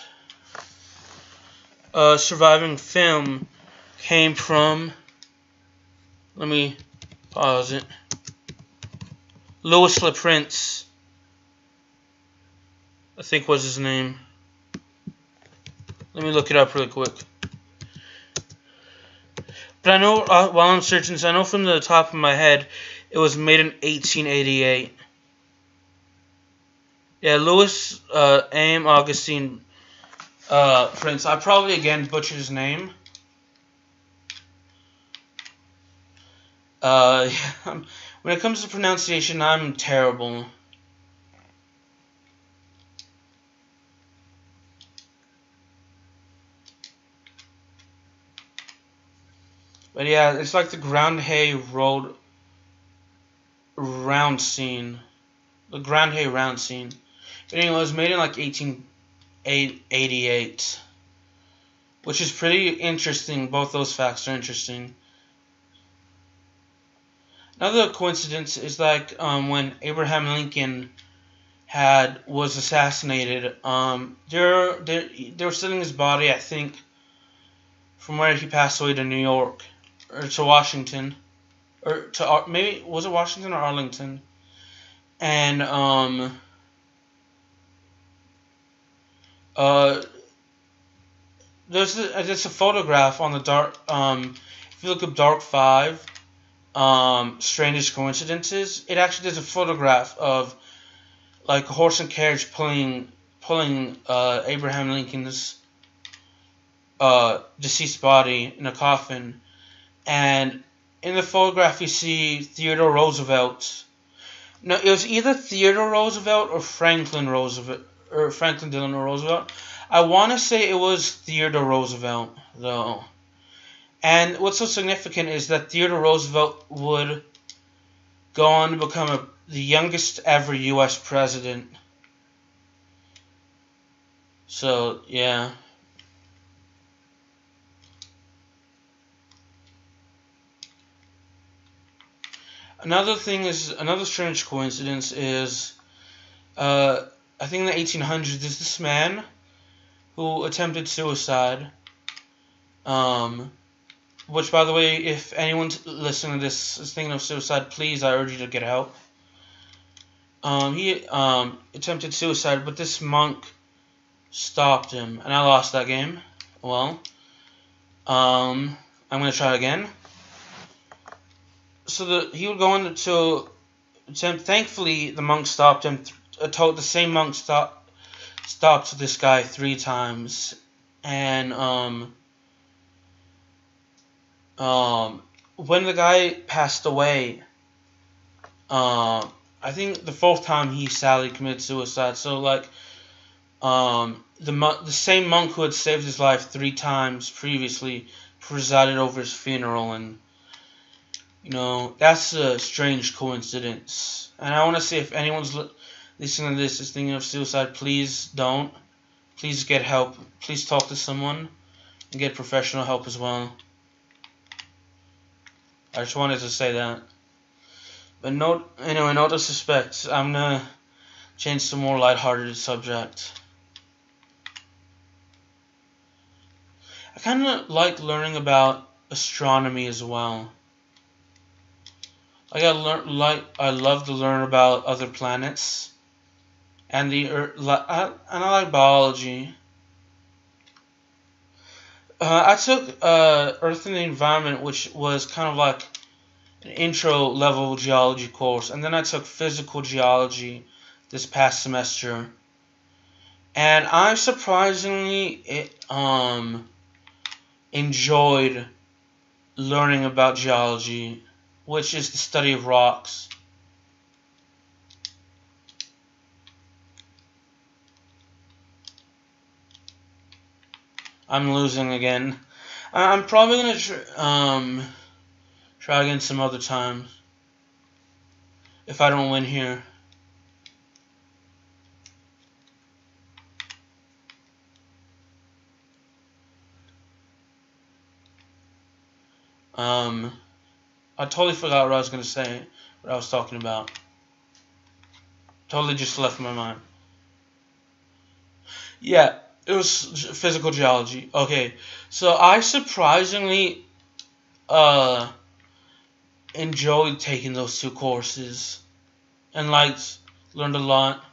surviving film came from, let me pause it, Louis Le Prince, I think was his name. Let me look it up really quick. But I know, while I'm searching this, I know from the top of my head, it was made in 1888. Yeah, Louis Aim Augustine Prince. I probably, again, butchered his name. Yeah, when it comes to pronunciation, I'm terrible. But yeah, it's like the Grand Hay Road round scene. The Grand Hay round scene. But anyway, it was made in like 1888. Which is pretty interesting. Both those facts are interesting. Another coincidence is like when Abraham Lincoln was assassinated. They were sending his body, I think, from where he passed away to New York or to Washington, or to maybe was it Washington or Arlington? And uh there's a photograph on the dark if you look up Dark 5 strangest coincidences, it actually does a photograph of like a horse and carriage pulling Abraham Lincoln's deceased body in a coffin, and in the photograph you see Theodore Roosevelt. No, it was either Theodore Roosevelt or Franklin Roosevelt or Franklin Delano Roosevelt. I want to say it was Theodore Roosevelt though. And what's so significant is that Theodore Roosevelt would go on to become the youngest ever U.S. president. So, yeah. Another strange coincidence is, I think in the 1800s, there's this man who attempted suicide. Which, by the way, if anyone's listening to this is thinking of suicide, please, I urge you to get help. He attempted suicide, but this monk stopped him, and I lost that game. Well, I'm gonna try again. So he would go into attempt. Thankfully, the monk stopped him. The same monk stopped this guy 3 times, and when the guy passed away, I think the 4th time he sadly committed suicide. So like, the same monk who had saved his life 3 times previously presided over his funeral, and that's a strange coincidence. And I want to say, if anyone's listening to this is thinking of suicide, please don't. Please get help. Please talk to someone and get professional help as well. I just wanted to say that. But no disrespect, I'm gonna change to a more lighthearted subject. I kind of like learning about astronomy as well. Like I love to learn about other planets and the Earth, and I like biology. I took Earth and the Environment, which was kind of like an intro level geology course, and then I took physical geology this past semester, and I surprisingly enjoyed learning about geology, which is the study of rocks. I'm losing again. I'm probably gonna try again some other time if I don't win here. I totally forgot what I was gonna say, what I was talking about. Totally just left my mind. Yeah, it was physical geology. Okay, so I surprisingly enjoyed taking those 2 courses and learned a lot.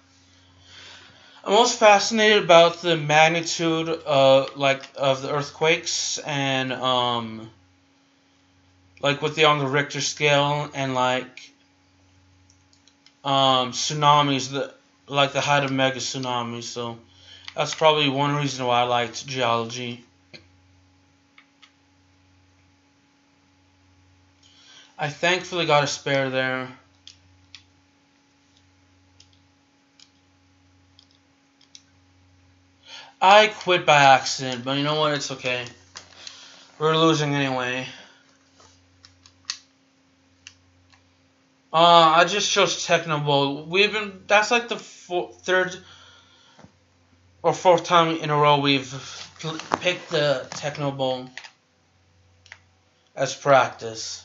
I'm most fascinated about the magnitude of the earthquakes and what they are on the Richter scale, and tsunamis, the height of mega tsunamis. So that's probably one reason why I liked geology. I thankfully got a spare there. I quit by accident, but you know what? It's okay. We're losing anyway. I just chose Techno Bowl. That's like the third or fourth time in a row we've picked the Techno Bowl as practice.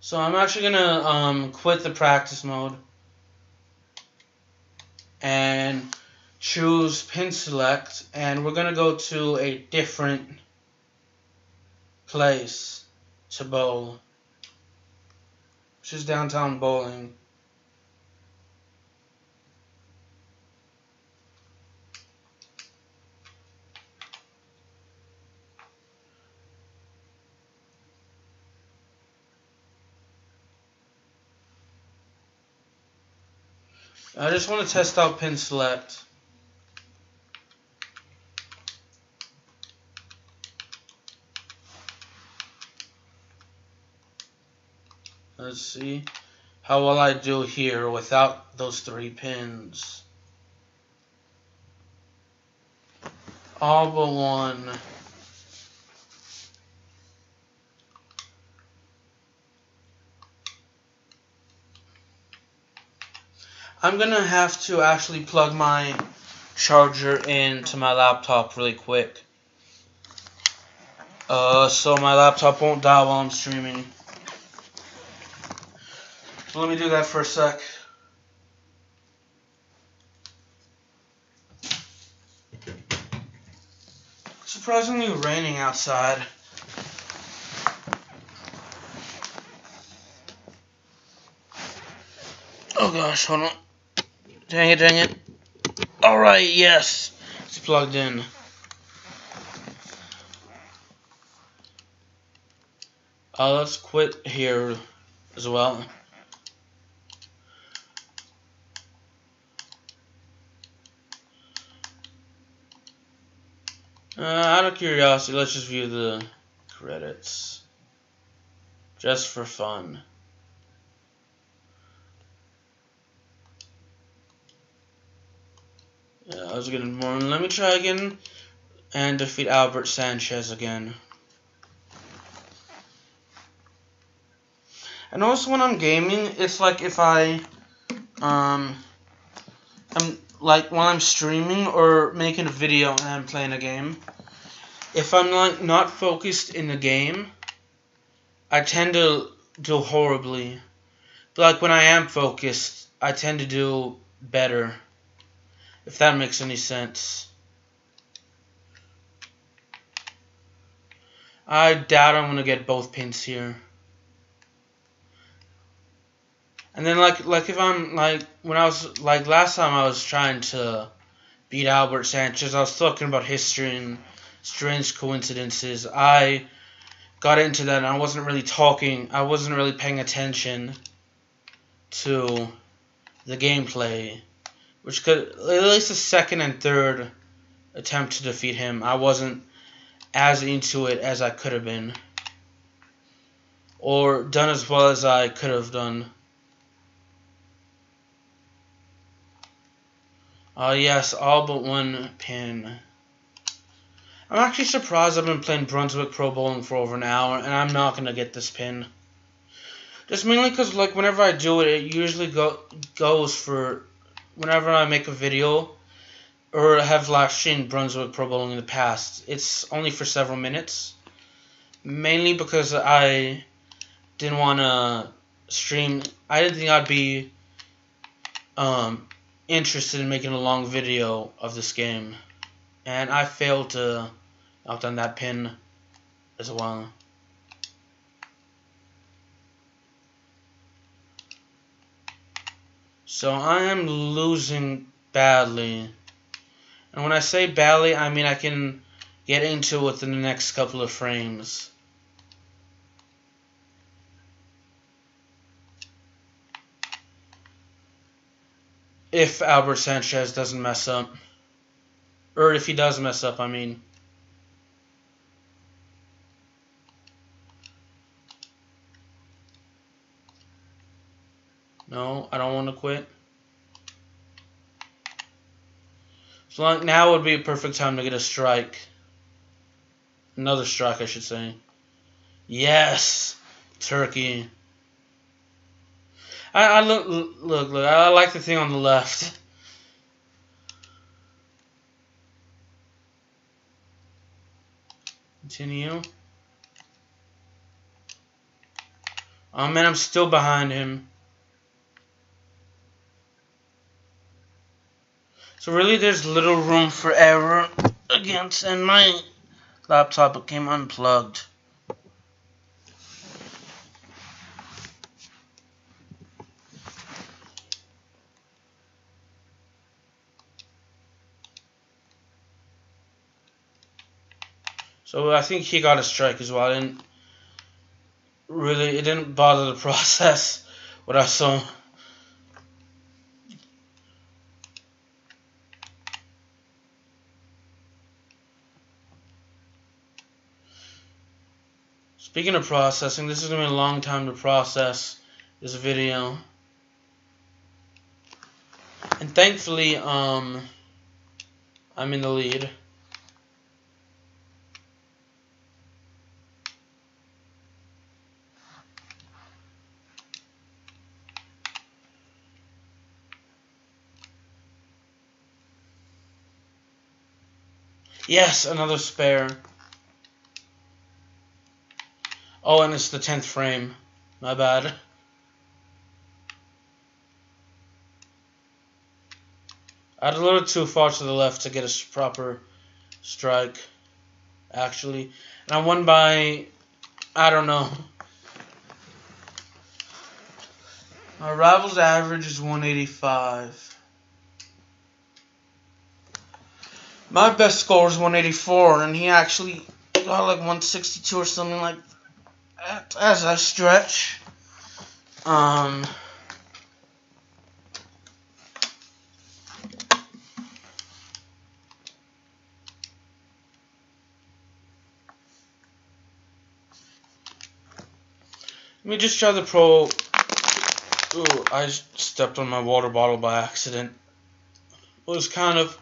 So I'm actually gonna quit the practice mode and choose pin select, and we're gonna go to a different place to bowl, which is downtown bowling. I just want to test out pin select. Let's see how well I do here without those 3 pins. All but one. I'm gonna have to actually plug my charger into my laptop really quick. So my laptop won't die while I'm streaming. So let me do that for a sec. It's surprisingly raining outside. Oh gosh, hold on. Dang it. Alright, yes. It's plugged in. Let's quit here as well. Out of curiosity, let's just view the credits. Just for fun. Yeah, that was a good morning. Let me try again and defeat Albert Sanchez again. I notice when I'm gaming, it's like if I'm like when I'm streaming or making a video and I'm playing a game, if I'm like not focused in the game, I tend to do horribly. But like when I am focused, I tend to do better. If that makes any sense. I doubt I'm gonna get both pins here. And then like if I'm like when I was like last time I was trying to beat Albert Sanchez, I was talking about history and strange coincidences. I got into that and I wasn't really paying attention to the gameplay, which could at least the second and third attempt to defeat him, I wasn't as into it as I could have been, or done as well as I could have done. Yes, all but one pin. I'm actually surprised I've been playing Brunswick Pro Bowling for over an hour, and I'm not going to get this pin. Just mainly because, like, whenever I do it, it usually goes for whenever I make a video or have live streamed Brunswick Pro Bowling in the past. It's only for several minutes. Mainly because I didn't want to stream. I didn't think I'd be interested in making a long video of this game. And I failed to outdone that pin as well. So I am losing badly. And when I say badly, I mean I can get into it within the next couple of frames. If Albert Sanchez doesn't mess up. Or if he does mess up, I mean. No, I don't want to quit. So like now would be a perfect time to get a strike. Another strike, I should say. Yes, turkey. I look. I like the thing on the left. Continue. Oh man, I'm still behind him. So really, there's little room for error against, and my laptop became unplugged. So I think he got a strike as well. It didn't bother the process what I saw. Speaking of processing, this is gonna be a long time to process this video. And thankfully, I'm in the lead. Yes, another spare. Oh, and it's the 10th frame. My bad. I had a little too far to the left to get a proper strike, actually. And I won by, I don't know. My rival's average is 185. My best score is 184, and he actually got like 162 or something like that as I stretch. Let me just try the pro. Ooh, I stepped on my water bottle by accident. It was kind of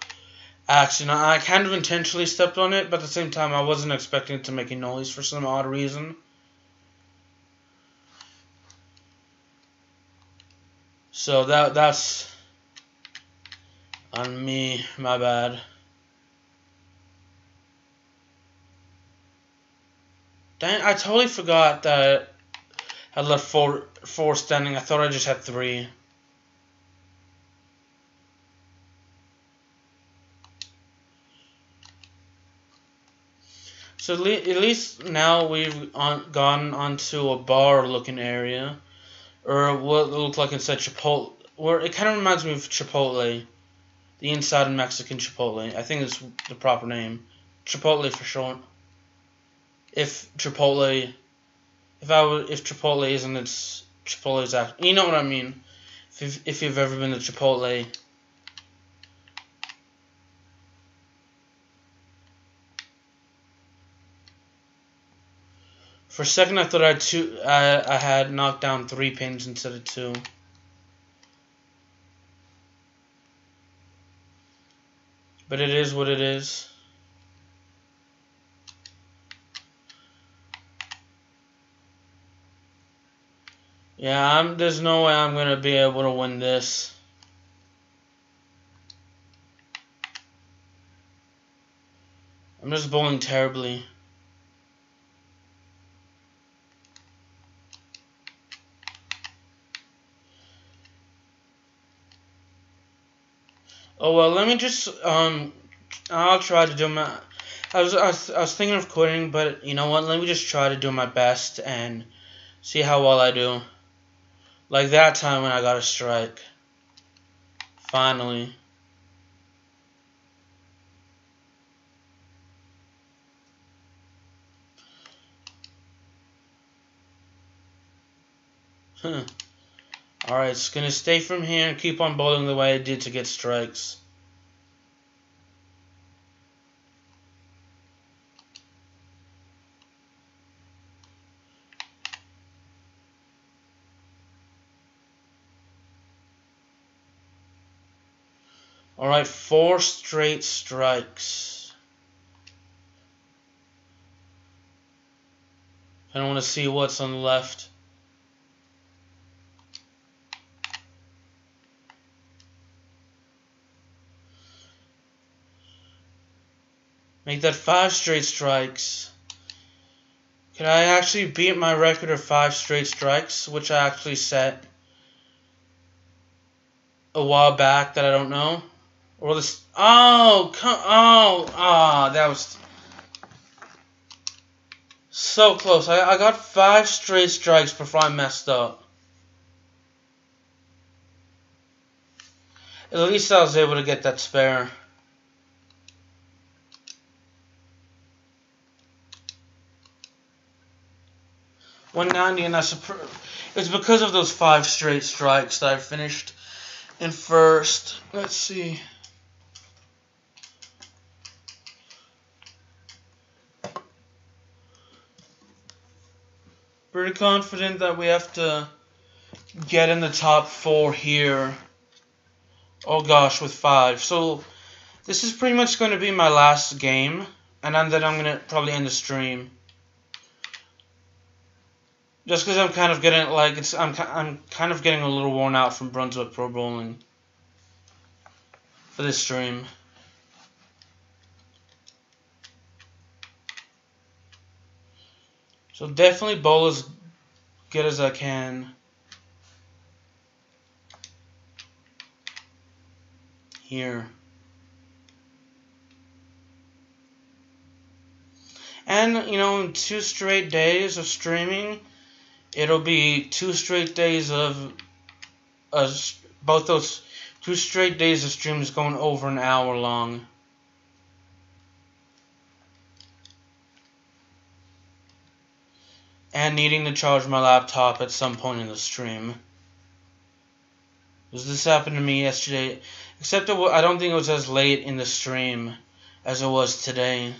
accident. I kind of intentionally stepped on it, but at the same time, I wasn't expecting it to make a noise for some odd reason. So that's on me. My bad. Dang, I totally forgot that I left four standing. I thought I just had 3. So at least now we've gone onto a bar-looking area, or what looked like inside Chipotle. Where it kind of reminds me of Chipotle, the inside of Mexican Chipotle. I think it's the proper name, Chipotle for short. If Chipotle isn't, it's Chipotle's act. You know what I mean. If you've ever been to Chipotle. For a second, I thought I had knocked down 3 pins instead of 2. But it is what it is. Yeah, there's no way I'm gonna be able to win this. I'm just bowling terribly. Oh well, let me just I'll try to do my. I was thinking of quitting, but you know what? Let me just try to do my best and see how well I do. Like that time when I got a strike. Finally. Alright, it's gonna stay from here and keep on bowling the way I did to get strikes. Alright, 4 straight strikes. I don't want to see what's on the left. Make that 5 straight strikes. Can I actually beat my record of 5 straight strikes, which I actually set a while back that I don't know? Or this? Oh, that was so close. I got 5 straight strikes before I messed up. At least I was able to get that spare. $190, and it's because of those 5 straight strikes that I finished in first. Let's see. Pretty confident that we have to get in the top 4 here. Oh gosh, with 5. So this is pretty much going to be my last game, and then I'm going to probably end the stream. Just because I'm kind of getting I'm kind of getting a little worn out from Brunswick Pro Bowling for this stream. So definitely bowl as good as I can. Here. And, you know, in 2 straight days of streaming, it'll be 2 straight days of both those 2 straight days of streams going over an hour long. And needing to charge my laptop at some point in the stream. Because this happened to me yesterday. Except I don't think it was as late in the stream as it was today.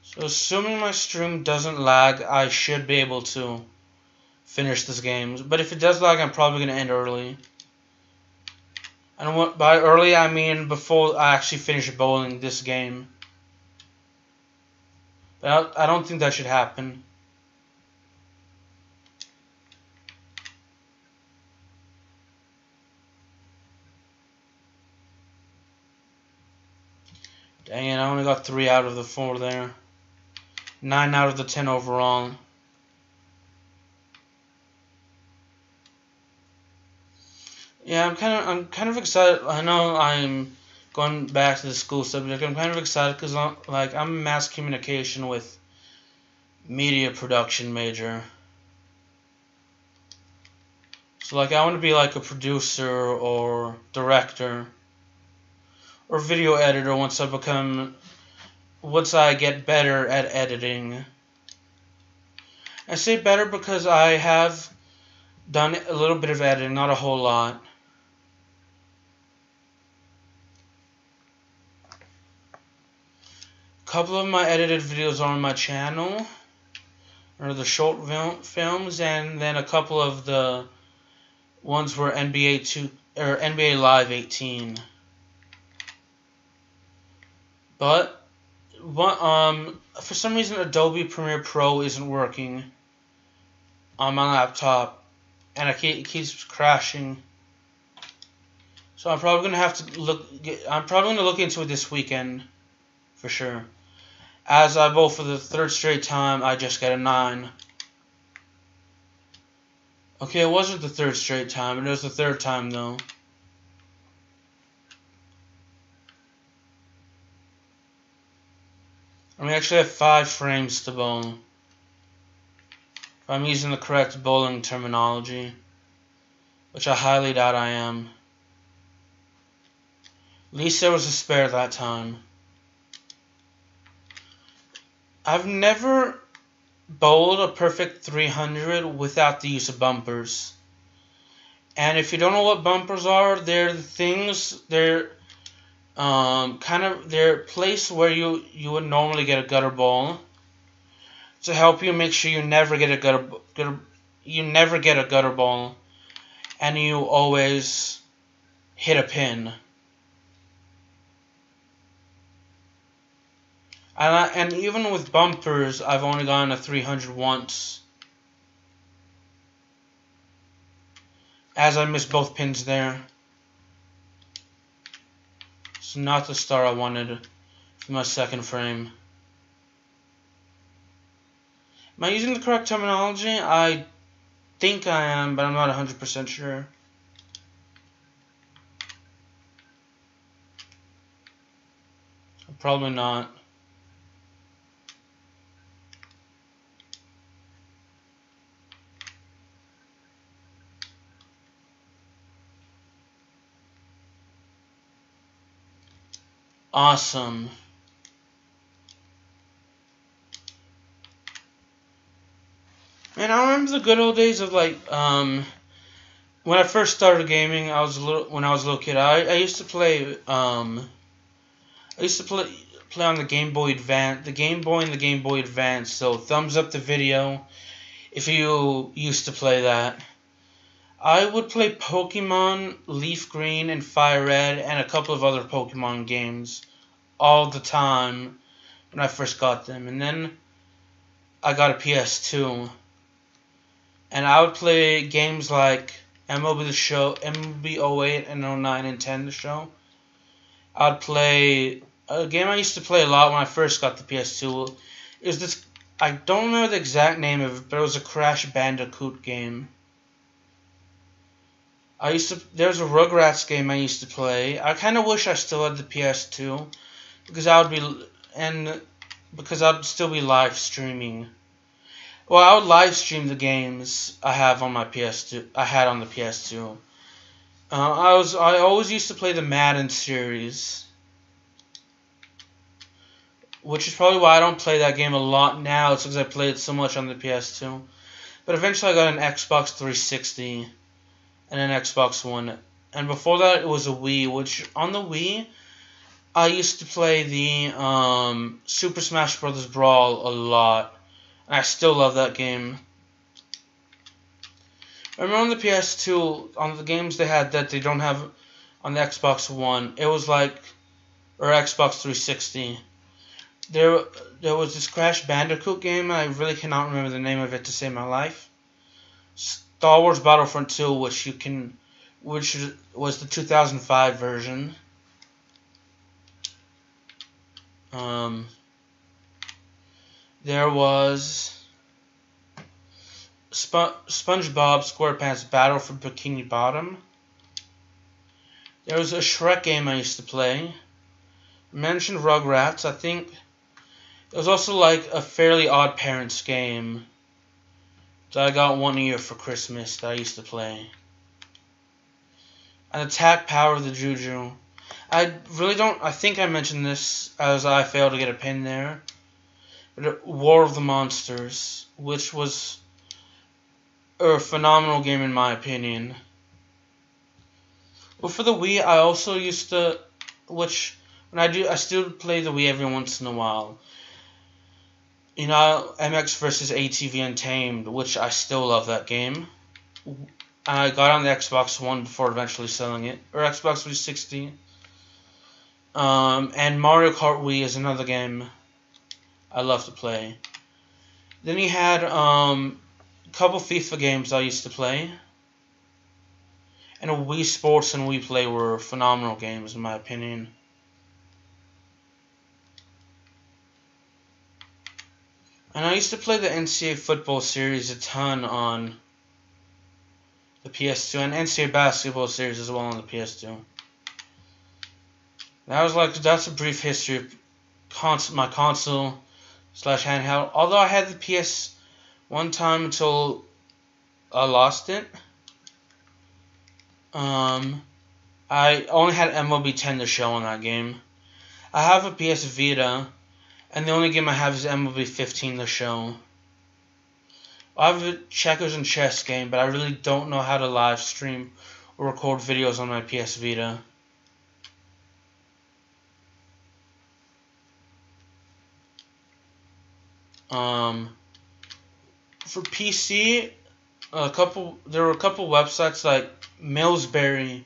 So assuming my stream doesn't lag, I should be able to finish this game. But if it does lag, I'm probably going to end early. And by early, I mean before I actually finish bowling this game. But I don't think that should happen. Dang it, I only got 3 out of the 4 there. 9 out of the 10 overall. Yeah, I'm kind of excited. I know I'm going back to the school subject. I'm kind of excited because I'm a mass communication with media production major. So I want to be like a producer or director or video editor once I get better at editing. I say better because I have done a little bit of editing, not a whole lot. A couple of my edited videos are on my channel, or the short films, and then a couple of the ones were NBA Live 18. But for some reason Adobe Premiere Pro isn't working on my laptop, and it keeps crashing. So I'm probably gonna have to look into it this weekend for sure. As I bowl for the 3rd straight time, I just got a 9. Okay, it wasn't the 3rd straight time, it was the 3rd time though. I actually have 5 frames to bowl. If I'm using the correct bowling terminology, which I highly doubt I am. At least there was a spare that time. I've never bowled a perfect 300 without the use of bumpers. And if you don't know what bumpers are, they're the things, they're they're place where you would normally get a gutter ball to help you make sure you never get a gutter ball. and you always hit a pin. And even with bumpers, I've only gotten a 300 once, as I missed both pins there. It's not the star I wanted for my second frame. Am I using the correct terminology? I think I am, but I'm not 100% sure. Probably not. Awesome. Man, I remember the good old days of like when I first started gaming. When I was a little kid. I used to play play on the Game Boy Advance, the Game Boy and the Game Boy Advance. So thumbs up the video if you used to play that. I would play Pokemon, Leaf Green, and Fire Red, and a couple of other Pokemon games all the time when I first got them. And then I got a PS2, and I would play games like MLB The Show, MLB 08 and 09 and 10 The Show. I'd play a game I used to play a lot when I first got the PS2. It was this, I don't remember the exact name of it, but it was a Crash Bandicoot game. There's a Rugrats game I used to play. I kind of wish I still had the PS2 because I'd still be live streaming. Well, I would live stream the games I have on my PS2. I had on the PS2. I always used to play the Madden series, which is probably why I don't play that game a lot now. It's because I played it so much on the PS2. But eventually I got an Xbox 360 and an Xbox One. And before that it was a Wii, which on the Wii I used to play the Super Smash Bros. Brawl a lot. And I still love that game. I remember on the PS2, on the games they had that they don't have on the Xbox One, it was like, or Xbox 360. There was this Crash Bandicoot game, and I really cannot remember the name of it to save my life. Star Wars Battlefront 2, which was the 2005 version. There was SpongeBob SquarePants Battle for Bikini Bottom. There was a Shrek game I used to play. I mentioned Rugrats. I think there was also like a Fairly Odd Parents game that I got one year for Christmas that I used to play. And Attack Power of the Juju. I think I mentioned this as I failed to get a pin there. But War of the Monsters, which was a phenomenal game in my opinion. Well, for the Wii, I also used to, I still play the Wii every once in a while. You know, MX vs. ATV Untamed, which I still love that game. I got on the Xbox One before eventually selling it, or Xbox 360. And Mario Kart Wii is another game I love to play. Then he had a couple FIFA games I used to play. And Wii Sports and Wii Play were phenomenal games in my opinion. And I used to play the NCAA football series a ton on the PS2, and NCAA basketball series as well on the PS2. That's a brief history of my console / handheld. Although I had the PS one time until I lost it. I only had MLB 10 to show on that game. I have a PS Vita, and the only game I have is MLB 15 to show. I have a checkers and chess game, but I really don't know how to live stream or record videos on my PS Vita. For PC, there were a couple websites like Millsberry,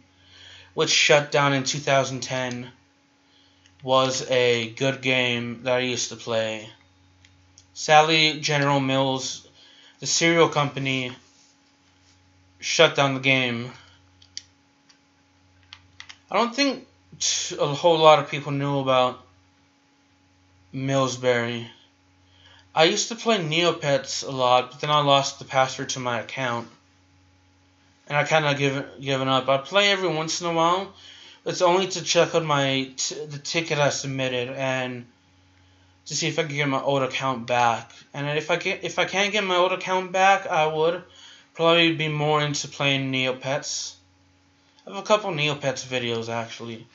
which shut down in 2010, was a good game that I used to play. Sadly, General Mills, the cereal company, shut down the game. I don't think a whole lot of people knew about Millsberry. I used to play Neopets a lot, but then I lost the password to my account, and I kind of given up. I play every once in a while. It's only to check on the ticket I submitted and to see if I can get my old account back. And if I can't get my old account back, I would probably be more into playing Neopets. I have a couple Neopets videos actually,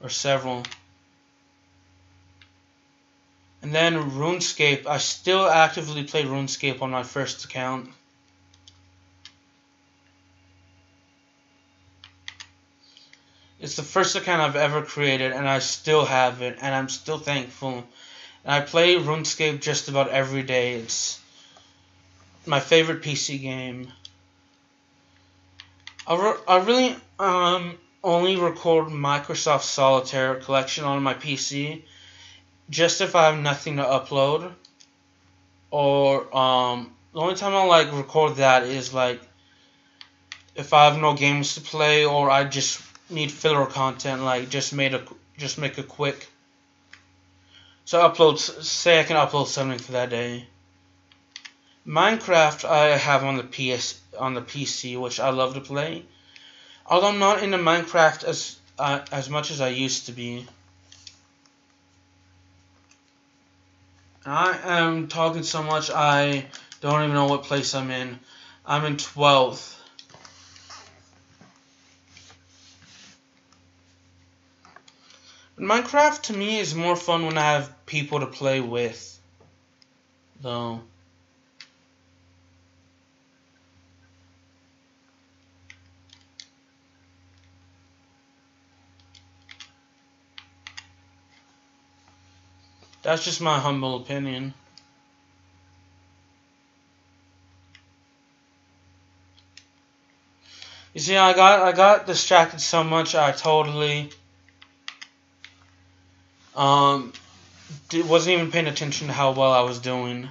or several. And then RuneScape. I still actively play RuneScape on my first account. It's the first account I've ever created, and I still have it, and I'm still thankful. And I play RuneScape just about every day. It's my favorite PC game. I really only record Microsoft Solitaire Collection on my PC, just if I have nothing to upload. Or the only time I'll like record that is like if I have no games to play, or I just need filler content, like just make a quick. So say I can upload something for that day. Minecraft I have on the PC, which I love to play. Although I'm not into Minecraft as much as I used to be. I am talking so much I don't even know what place I'm in. I'm in 12th. Minecraft to me is more fun when I have people to play with, though. That's just my humble opinion. You see, I got distracted so much I totally wasn't even paying attention to how well I was doing,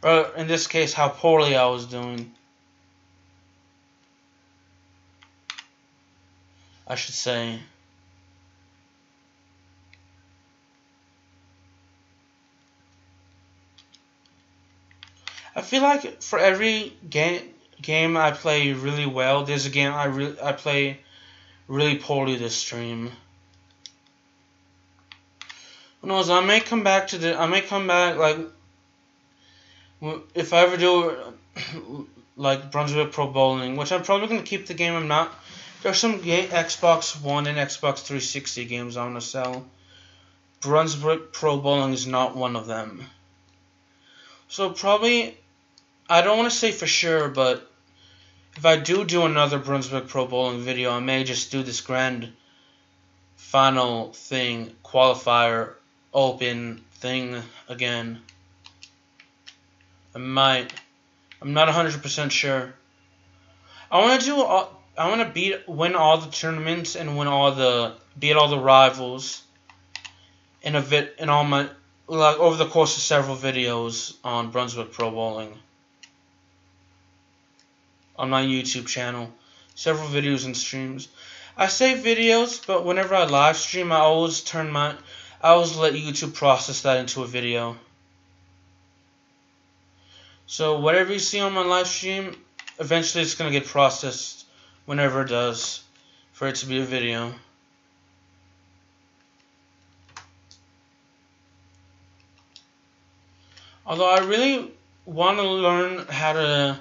or in this case, how poorly I was doing, I should say. I feel like for every game I play really well, there's a game I play really poorly this stream. Who knows? I may come back like if I ever do like Brunswick Pro Bowling, which I'm probably gonna keep the game. I'm not. There's some Xbox One and Xbox 360 games I want to sell. Brunswick Pro Bowling is not one of them. So probably, I don't want to say for sure, but if I do another Brunswick Pro Bowling video, I may just do this grand final thing, qualifier, open thing again. I might. I'm not 100% sure. I want to win all the tournaments and beat all the rivals in all my, like, over the course of several videos on Brunswick Pro Bowling on my YouTube channel. Several videos and streams. I say videos, but whenever I live stream, I always let YouTube process that into a video. So whatever you see on my live stream, eventually it's going to get processed whenever it does for it to be a video. Although I really want to learn how to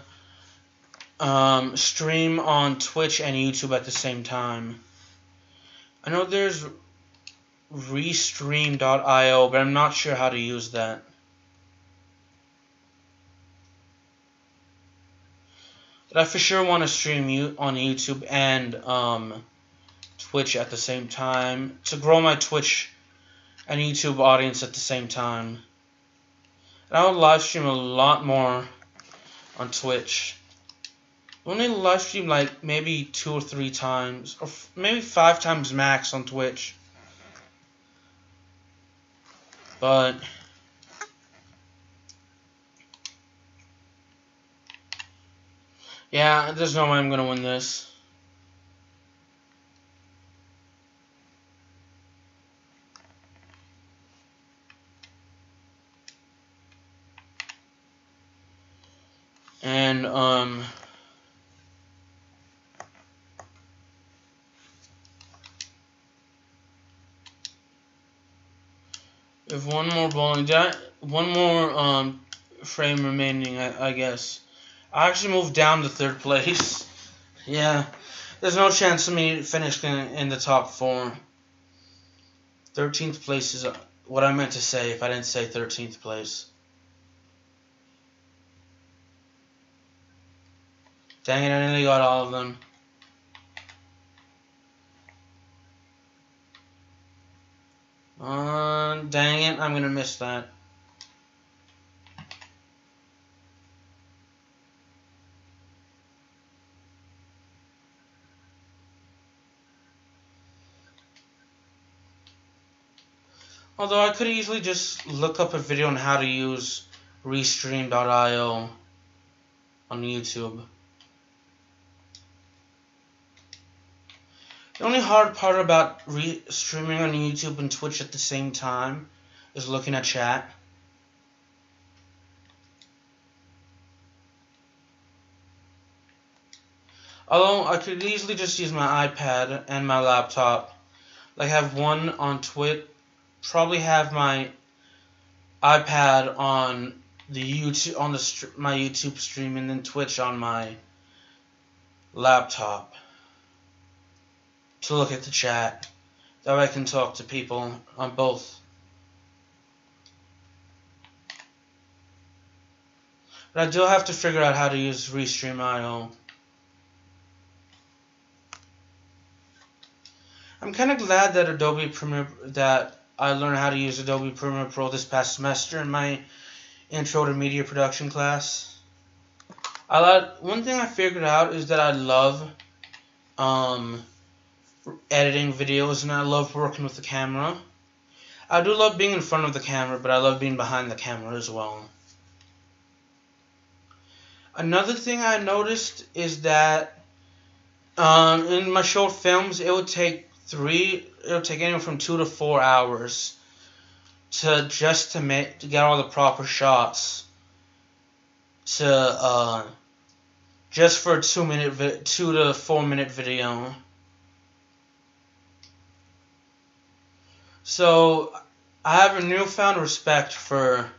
stream on Twitch and YouTube at the same time. I know there's Restream.io, but I'm not sure how to use that. But I for sure want to stream on YouTube and Twitch at the same time to grow my Twitch and YouTube audience at the same time. And I would live stream a lot more on Twitch. Only live stream like maybe 2 or 3 times, or maybe 5 times max on Twitch. But yeah, there's no way I'm gonna win this. And if one more bowling, one more frame remaining, I guess. I actually moved down to 3rd place. Yeah, there's no chance of me finishing in the top 4. 13th place is what I meant to say if I didn't say 13th place. Dang it, I nearly got all of them. Dang it, I'm gonna miss that. Although I could easily just look up a video on how to use Restream.io on YouTube. The only hard part about streaming on YouTube and Twitch at the same time is looking at chat. Although I could easily just use my iPad and my laptop. Like have one on Twitch, probably have my iPad on the YouTube my YouTube stream, and then Twitch on my laptop to look at the chat. That way I can talk to people on both. But I do have to figure out how to use Restream.io. I'm kind of glad that I learned how to use Adobe Premiere Pro this past semester in my Intro to Media Production class. One thing I figured out is that I love editing videos, and I love working with the camera. I do love being in front of the camera, but I love being behind the camera as well. Another thing I noticed is that in my short films, it would take anywhere from 2 to 4 hours to get all the proper shots just for a 2 to 4 minute video. So I have a newfound respect for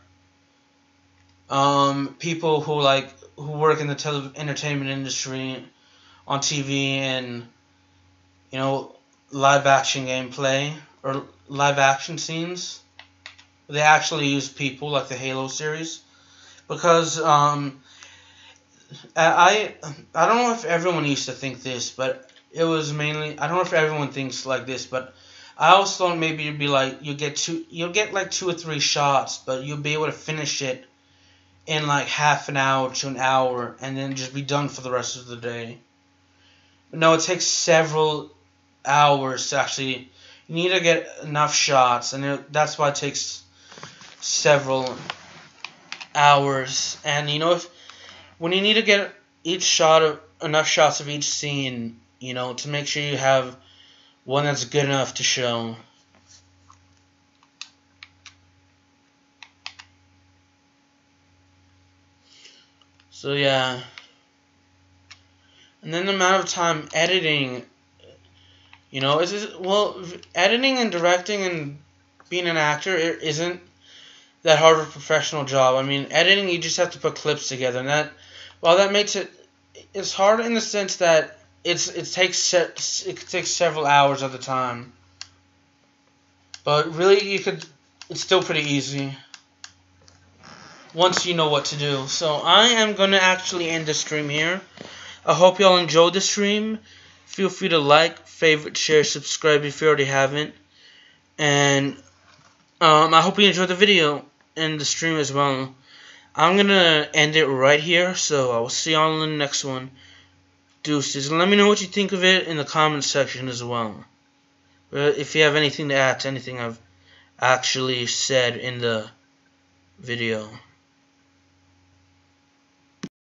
people who work in the entertainment industry on TV and live action gameplay or live action scenes. They actually use people like the Halo series, because I don't know if everyone used to think this, but it was mainly, I don't know if everyone thinks like this, but I always thought maybe you'd be like you'll get like 2 or 3 shots, but you'll be able to finish it in like half an hour to an hour and then just be done for the rest of the day. But no, it takes several hours to actually, you need to get enough shots, and that's why it takes several hours. And when you need to get enough shots of each scene, to make sure you have one that's good enough to show. So yeah. And then the amount of time editing, editing and directing and being an actor, it isn't that hard of a professional job. I mean, editing, you just have to put clips together, and that makes it's hard in the sense that it takes several hours at the time. But really, it's still pretty easy once you know what to do. So I am going to actually end the stream here. I hope y'all enjoyed the stream. Feel free to like, favorite, share, subscribe if you already haven't. And I hope you enjoyed the video. in the stream as well. I'm gonna end it right here, so I will see y'all in the next one. Deuces. Let me know what you think of it in the comment section as well. If you have anything to add to anything I've actually said in the video.